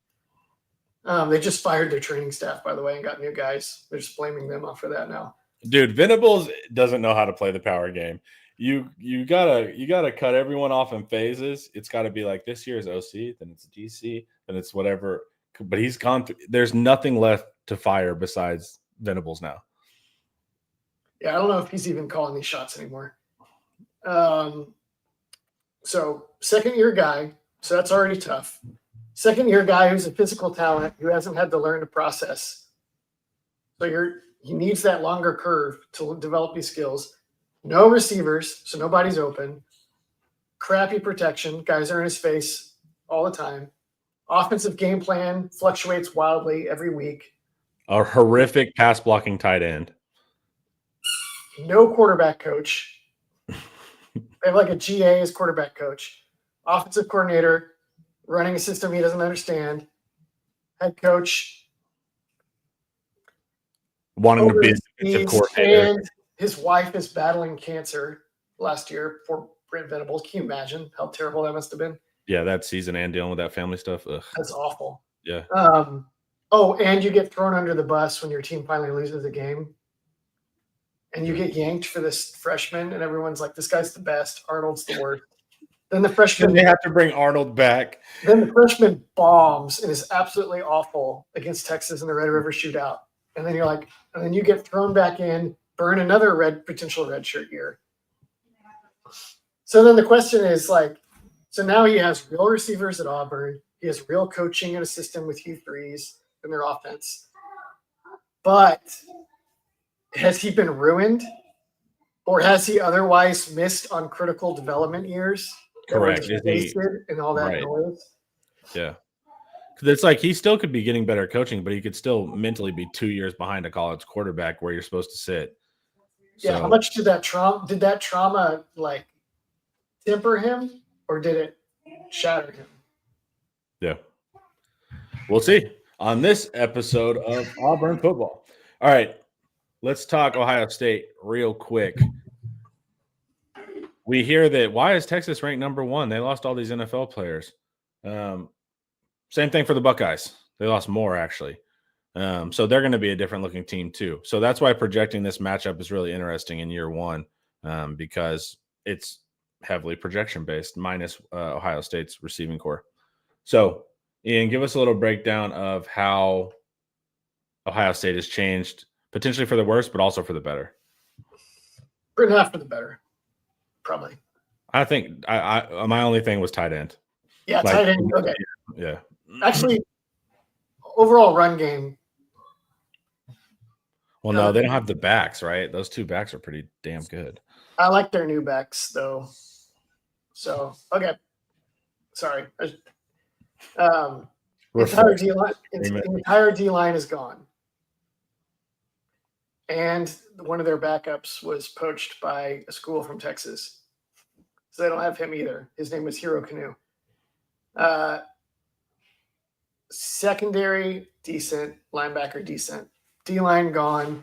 S2: They just fired their training staff, by the way, and got new guys. They're just blaming them off for that now.
S1: Dude, Venables doesn't know how to play the power game. You gotta cut everyone off in phases. It's got to be like this year is OC, then it's DC, then it's whatever. But he's gone through. There's nothing left to fire besides Venables now.
S2: Yeah, I don't know if he's even calling these shots anymore. So second-year guy, so that's already tough. Second-year guy who's a physical talent who hasn't had to learn to process. So he needs that longer curve to develop these skills. No receivers, so nobody's open. Crappy protection. Guys are in his face all the time. Offensive game plan fluctuates wildly every week.
S1: A horrific pass blocking tight end.
S2: No quarterback coach. They have like a GA as quarterback coach. Offensive coordinator running a system he doesn't understand. Head coach
S1: wanting to be a defensive coordinator.
S2: And his wife is battling cancer last year for Brent Venables. Can you imagine how terrible that must have been?
S1: Yeah, that season and dealing with that family stuff. Ugh.
S2: That's awful.
S1: Yeah.
S2: And you get thrown under the bus when your team finally loses a game. And you get yanked for this freshman, and everyone's like, this guy's the best. Arnold's the worst. Then the freshman.
S1: They have to bring Arnold back.
S2: Then the freshman bombs and is absolutely awful against Texas in the Red River Shootout. And then you're like, and then you get thrown back in, burn another potential red shirt year. So then the question is like, so now he has real receivers at Auburn. He has real coaching and a system with Hugh Freeze in their offense. But has he been ruined? Or has he otherwise missed on critical development years?
S1: Correct.
S2: And all that noise?
S1: Yeah. Because it's like he still could be getting better coaching, but he could still mentally be 2 years behind a college quarterback where you're supposed to sit.
S2: Yeah, how much did that trauma like temper him or did it shatter him?
S1: Yeah. We'll see on this episode of Auburn Football. All right. Let's talk Ohio State real quick. We hear that why is Texas ranked number 1? They lost all these NFL players. Same thing for the Buckeyes. They lost more, actually. So they're going to be a different looking team, too. So that's why projecting this matchup is really interesting in year one, because it's heavily projection based, minus Ohio State's receiving core. So, Ian, give us a little breakdown of how Ohio State has changed, potentially for the worse, but also for the better.
S2: Not for the better, probably.
S1: I think my only thing was tight end.
S2: Yeah, tight end. Okay.
S1: Yeah.
S2: Actually, overall run game.
S1: Well, no, they don't have the backs, right? Those 2 backs are pretty damn good.
S2: I like their new backs, though. So, okay. Sorry. The entire D-line is gone. And one of their backups was poached by a school from Texas. So they don't have him either. His name was Hero Canoe. Secondary, decent. Linebacker, decent. D-line gone.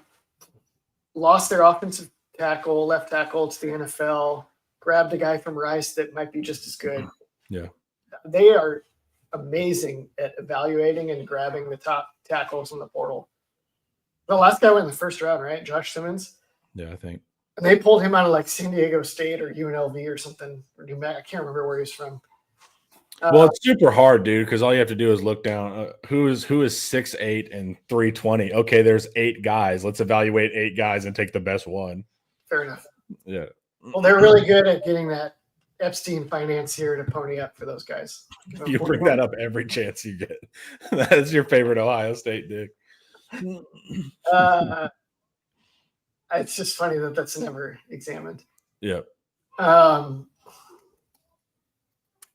S2: Lost their offensive tackle, left tackle to the NFL. Grabbed a guy from Rice that might be just as good.
S1: Yeah.
S2: They are amazing at evaluating and grabbing the top tackles in the portal. The last guy went in the first round, right? Josh Simmons.
S1: Yeah, I think.
S2: And they pulled him out of like San Diego State or UNLV or something. Or New Mexico. I can't remember where he's from.
S1: Well, it's super hard, dude, because all you have to do is look down. Who is 6'8" and 320? Okay, there's 8 guys. Let's evaluate 8 guys and take the best one.
S2: Fair enough.
S1: Yeah.
S2: Well, they're really good at getting that Epstein financier to pony up for those guys.
S1: You bring that up every chance you get. That is your favorite Ohio State dick.
S2: It's just funny that that's never examined.
S1: Yeah.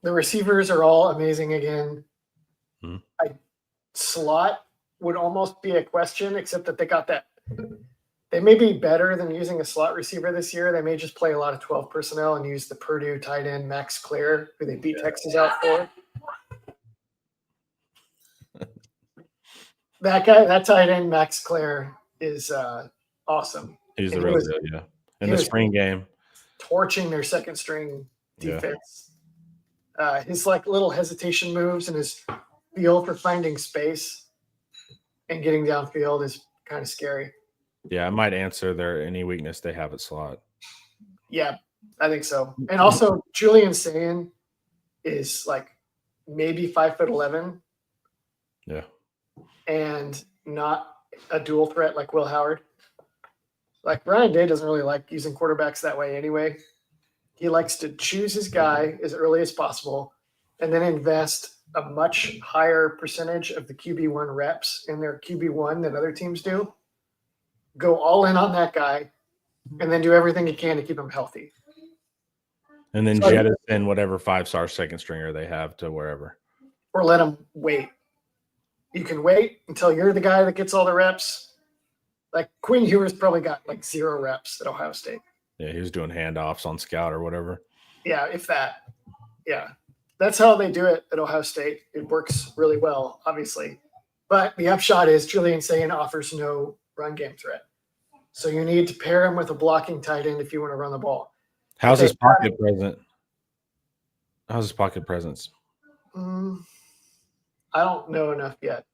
S2: The receivers are all amazing again. Slot would almost be a question, except that they got that. They may be better than using a slot receiver this year. They may just play a lot of 12 personnel and use the Purdue tight end Max Clare, who they beat Texas out for. That guy, that tight end Max Clare, is awesome.
S1: He's the real deal, yeah. In the spring game,
S2: torching their second string defense. Yeah. His like little hesitation moves and his feel for finding space and getting downfield is kind of scary.
S1: Yeah, it might answer any weakness they have at slot.
S2: Yeah, I think so. And also, Julian Sayin is like maybe 5'11".
S1: Yeah.
S2: And not a dual threat like Will Howard. Like Ryan Day doesn't really like using quarterbacks that way anyway. He likes to choose his guy as early as possible and then invest a much higher percentage of the QB1 reps in their QB1 than other teams do. Go all in on that guy and then do everything you can to keep him healthy.
S1: And then jettison whatever 5-star second stringer they have to wherever.
S2: Or let him wait. You can wait until you're the guy that gets all the reps. Like Quinn Ewers probably got like 0 reps at Ohio State.
S1: Yeah, he was doing handoffs on scout or whatever.
S2: Yeah, if that. Yeah. That's how they do it at Ohio State. It works really well, obviously. But the upshot is Julian Sayin offers no run game threat. So you need to pair him with a blocking tight end if you want to run the ball.
S1: How's his pocket present? How's his pocket presence?
S2: I don't know enough yet.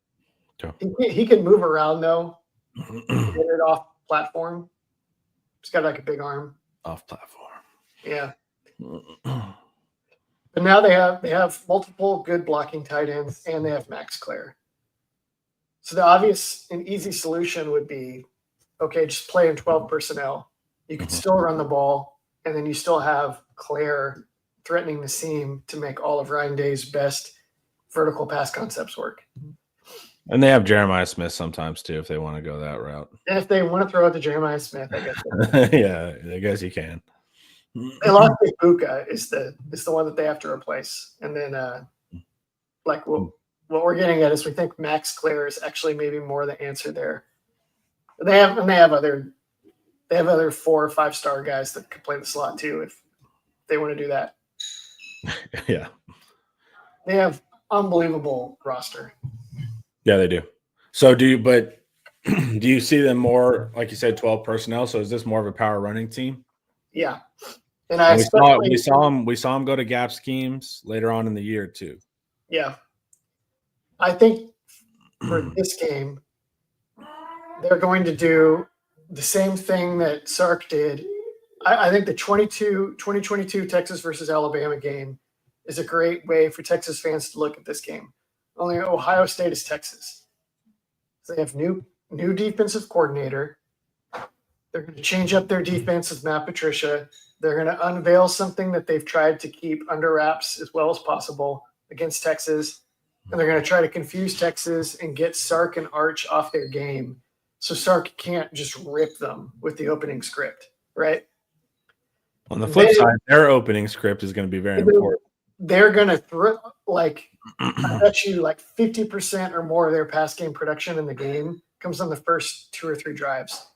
S1: Okay.
S2: He can move around, though. Get it off platform. He's got like a big arm.
S1: Off platform.
S2: Yeah. But now they have multiple good blocking tight ends, and they have Max Clare. So the obvious and easy solution would be, okay, just play in 12 personnel. You can still run the ball, and then you still have Clare threatening the seam to make all of Ryan Day's best vertical pass concepts work.
S1: And they have Jeremiah Smith sometimes too, if they want to go that route.
S2: And if they want to throw it to Jeremiah Smith, I guess.
S1: Yeah, I guess you can.
S2: They lost Ibuka is the one that they have to replace. And then like what we're getting at is we think Max Clare is actually maybe more the answer there. They have other 4 or 5-star guys that could play the slot too if they want to do that.
S1: Yeah.
S2: They have unbelievable roster.
S1: Yeah, they do. So do you see them more, like you said, 12 personnel? So is this more of a power running team?
S2: Yeah. And I
S1: And
S2: especially
S1: we saw him go to gap schemes later on in the year too.
S2: Yeah. I think for this game, they're going to do the same thing that Sark did. I think the 2022 Texas versus Alabama game is a great way for Texas fans to look at this game. Only Ohio State is Texas. So they have new defensive coordinator. They're going to change up their defense with Matt Patricia. They're going to unveil something that they've tried to keep under wraps as well as possible against Texas. And they're going to try to confuse Texas and get Sark and Arch off their game. So Sark can't just rip them with the opening script, right?
S1: On the flip side, their opening script is going to be very important.
S2: They're going to throw, I bet you 50% or more of their pass game production in the game comes on the first 2 or 3 drives.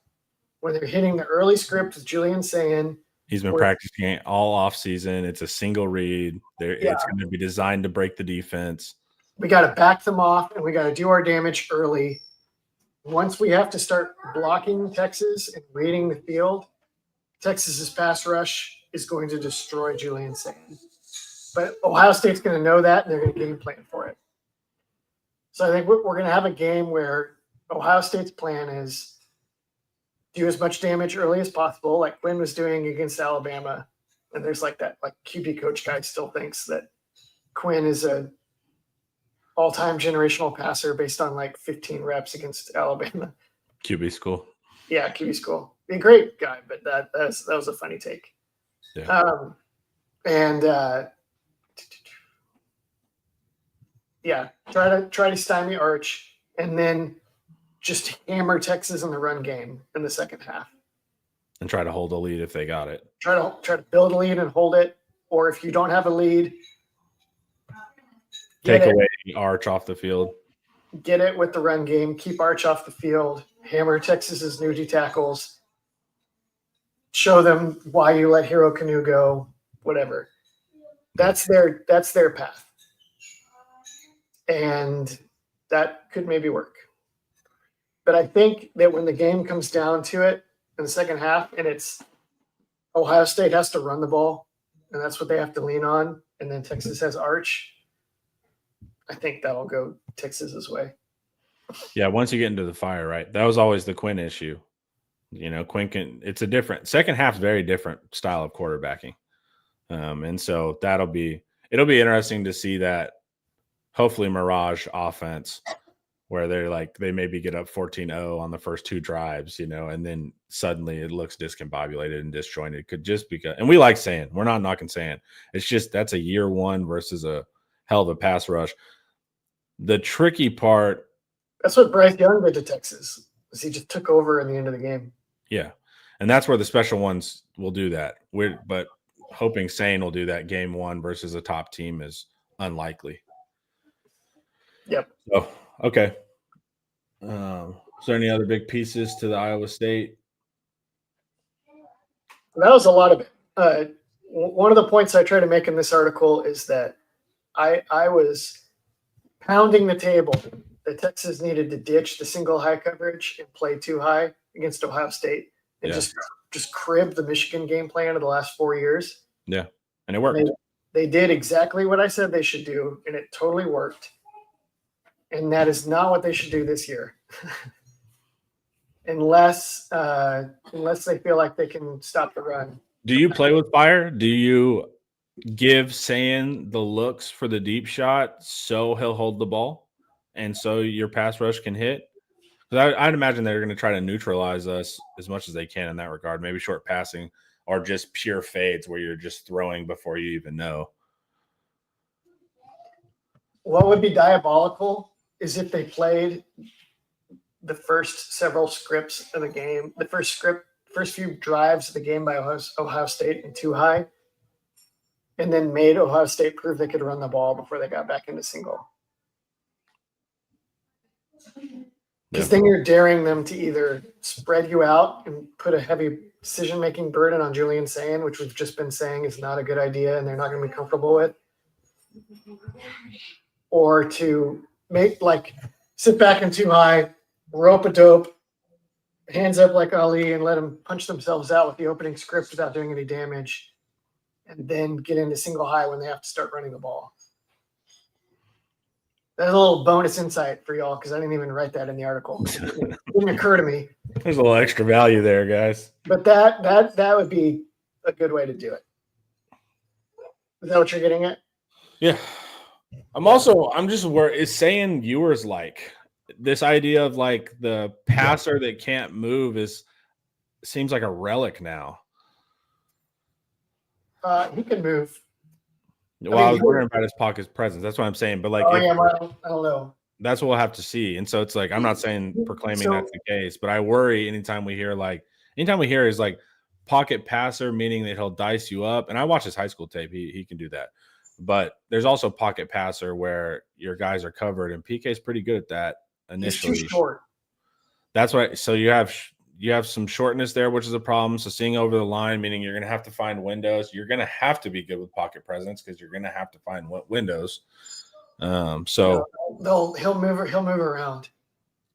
S2: When they're hitting the early script with Julian saying,
S1: he's been practicing it all off season. It's a single read. It's going to be designed to break the defense. We
S2: got to back them off, and we got to do our damage early. Once we have to start blocking Texas and reading the field, Texas's pass rush is going to destroy Julian Sand. But Ohio State's going to know that, and they're going to game plan for it. So I think we're going to have a game where Ohio State's plan is do as much damage early as possible, like Quinn was doing against Alabama. And there's that QB coach guy still thinks that Quinn is a all-time generational passer based on 15 reps against Alabama.
S1: QB school.
S2: Yeah, QB school. Be a great guy, but that was a funny take.
S1: Yeah.
S2: Try to stymie Arch, and then just hammer Texas in the run game in the second half.
S1: And try to hold a lead if they got it.
S2: Try to build a lead and hold it, or if you don't have a lead,
S1: take away Arch off the field.
S2: Get it with the run game. Keep Arch off the field. Hammer Texas's new D tackles. Show them why you let Hero Canoe go. Whatever. That's their path. And that could maybe work. But I think that when the game comes down to it in the second half, and it's Ohio State has to run the ball, and that's what they have to lean on, and then Texas has Arch, I think that'll go Texas's way.
S1: Yeah, once you get into the fire, right? That was always the Quinn issue. Quinn it's a different second half, very different style of quarterbacking. And so it'll be interesting to see that hopefully mirage offense where they maybe get up 14-0 on the first 2 drives, and then suddenly it looks discombobulated and disjointed. Could just because, and we like saying, we're not knocking saying, it's just that's a year one versus a hell of a pass rush. The tricky part.
S2: That's what Bryce Young did to Texas, is he just took over in the end of the game.
S1: Yeah. And that's where the special ones will do that. But hoping Sane will do that game 1 versus a top team is unlikely.
S2: Yep.
S1: So, okay. Is there any other big pieces to the Iowa State?
S2: That was a lot of it. One of the points I try to make in this article is that I was pounding the table that Texas needed to ditch the single high coverage and play 2 high against Ohio State and just crib the Michigan game plan of the last 4 years.
S1: Yeah, and it worked.
S2: They did exactly what I said they should do, and it totally worked. And that is not what they should do this year. unless they feel like they can stop the run.
S1: Do you play with fire? Do you give Sand the looks for the deep shot so he'll hold the ball and so your pass rush can hit? Because I'd imagine they're going to try to neutralize us as much as they can in that regard. Maybe short passing or just pure fades where you're just throwing before you even know.
S2: What would be diabolical is if they played the first several scripts of the game, the first few drives of the game by Ohio State and 2 high, and then made Ohio State prove they could run the ball before they got back into single. Because then you're daring them to either spread you out and put a heavy decision-making burden on Julian Sayin, which we've just been saying is not a good idea and they're not going to be comfortable with, or to make sit back in too high, rope a dope, hands up like Ali, and let them punch themselves out with the opening script without doing any damage, and then get into single high when they have to start running the ball. That's a little bonus insight for y'all because I didn't even write that in the article. It didn't occur to me.
S1: There's a little extra value there, guys.
S2: But that would be a good way to do it. Is that what you're getting at?
S1: Yeah. I'm just worried. Is saying viewers like this idea of like the passer that can't move seems like a relic now.
S2: He can move.
S1: Well, I was wondering about his pocket presence. That's what I'm saying. But like,
S2: I don't know.
S1: That's what we'll have to see. And so it's like, I'm not saying proclaiming that's the case, but I worry anytime we hear is like pocket passer, meaning that he'll dice you up. And I watch his high school tape. He can do that. But there's also pocket passer where your guys are covered, and PK is pretty good at that initially.
S2: He's too short.
S1: That's right. So you have some shortness there, which is a problem. So seeing over the line, meaning you're going to have to find windows. You're going to have to be good with pocket presence because you're going to have to find windows. So
S2: he'll move around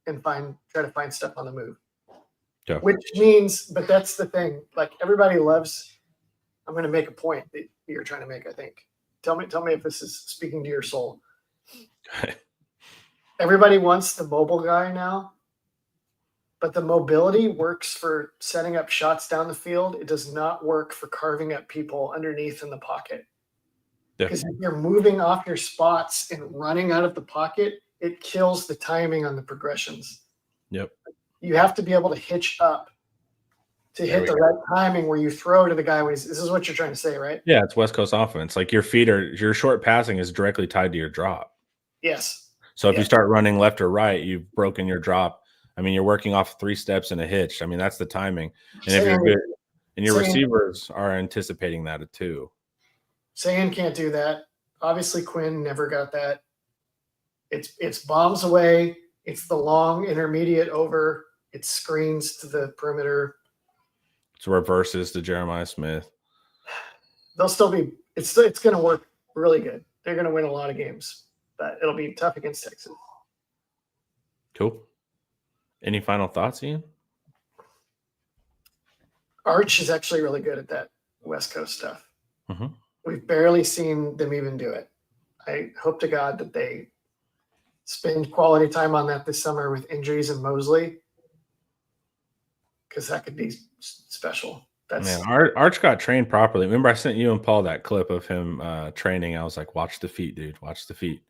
S2: and try to find stuff on the move.
S1: Yeah.
S2: Which means, but that's the thing. Like everybody loves. I'm going to make a point that you're trying to make. I think. Tell me if this is speaking to your soul. Everybody wants the mobile guy now. But the mobility works for setting up shots down the field. It does not work for carving up people underneath in the pocket. Because if you're moving off your spots and running out of the pocket, it kills the timing on the progressions.
S1: Yep. You
S2: have to be able to hitch up to hit the right timing where you throw to the guy when this is what you're trying to say, right?
S1: Yeah, it's West Coast offense. Like your short passing is directly tied to your drop.
S2: Yes.
S1: So if you start running left or right, you've broken your drop. I mean, you're working off 3 steps and a hitch. I mean, that's the timing. And if you're good, and your receivers are anticipating that too.
S2: Sayin can't do that. Obviously, Quinn never got that. It's bombs away. It's the long intermediate over. It's screens to the perimeter.
S1: It's reverses to Jeremiah Smith.
S2: They'll still be. It's going to work really good. They're going to win a lot of games, but it'll be tough against Texas.
S1: Cool. Any final thoughts, Ian?
S2: Arch is actually really good at that West Coast stuff.
S1: Mm-hmm.
S2: We've barely seen them even do it. I hope to God that they spend quality time on that this summer with injuries and Mosley, because that could be special.
S1: Man, Arch got trained properly. Remember, I sent you and Paul that clip of him training. I was like, watch the feet, dude. Watch the feet.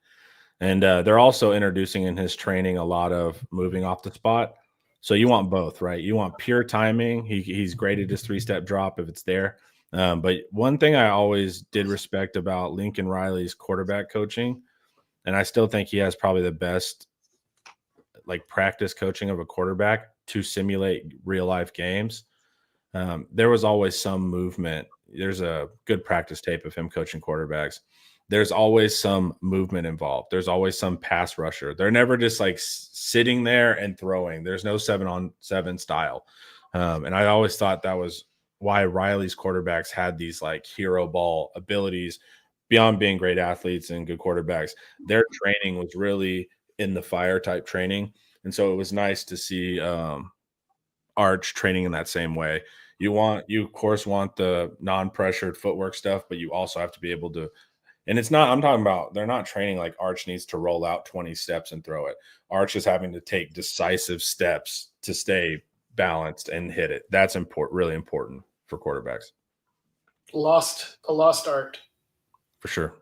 S1: And they're also introducing in his training a lot of moving off the spot. So you want both, right? You want pure timing. He's great at his 3-step drop if it's there. But one thing I always did respect about Lincoln Riley's quarterback coaching, and I still think he has probably the best like practice coaching of a quarterback to simulate real life games. There was always some movement. There's a good practice tape of him coaching quarterbacks. There's always some movement involved. There's always some pass rusher. They're never just like sitting there and throwing. There's no 7-on-7 style. And I always thought that was why Riley's quarterbacks had these like hero ball abilities beyond being great athletes and good quarterbacks. Their training was really in the fire type training. And so it was nice to see Arch training in that same way. You of course want the non-pressured footwork stuff, but you also have to be able to. And it's not, I'm talking about, they're not training like Arch needs to roll out 20 steps and throw it. Arch is having to take decisive steps to stay balanced and hit it. That's really important for quarterbacks.
S2: A lost art.
S1: For sure.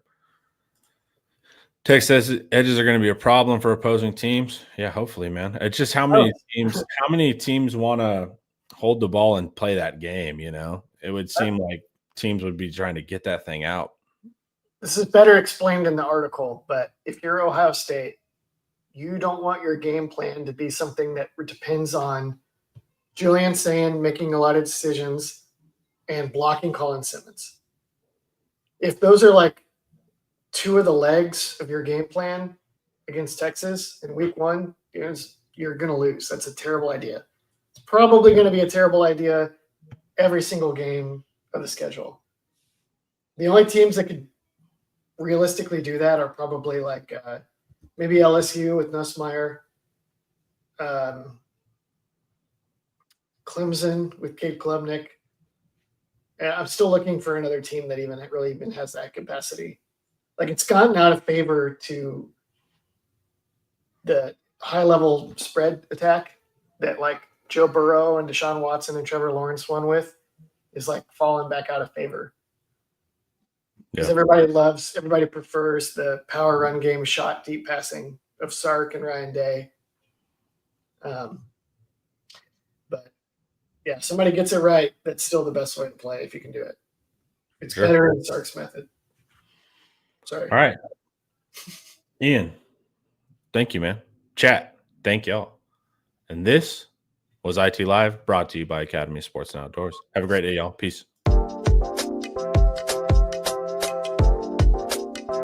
S1: Tex says edges are going to be a problem for opposing teams. Yeah, hopefully, man. It's just how many teams want to hold the ball and play that game, you know? It would seem like teams would be trying to get that thing out.
S2: This is better explained in the article, but if you're Ohio State, you don't want your game plan to be something that depends on Julian Sayin making a lot of decisions and blocking Colin Simmons. If those are like 2 of the legs of your game plan against Texas in week 1, you you're going to lose. That's a terrible idea. It's probably going to be a terrible idea every single game of the schedule. The only teams that could realistically do that are probably like maybe LSU with Nussmeier, Clemson with Kate Klubnik. And I'm still looking for another team that really has that capacity. Like, it's gotten out of favor to the high-level spread attack that like Joe Burrow and Deshaun Watson and Trevor Lawrence won with is like falling back out of favor. Because everybody prefers the power run game, shot deep passing of Sark and Ryan Day. But yeah, somebody gets it right. That's still the best way to play if you can do it. It's better in Sark's method. Sorry.
S1: All right. Ian, thank you, man. Chat, thank y'all. And this was IT Live, brought to you by Academy Sports and Outdoors. Have a great day, y'all. Peace.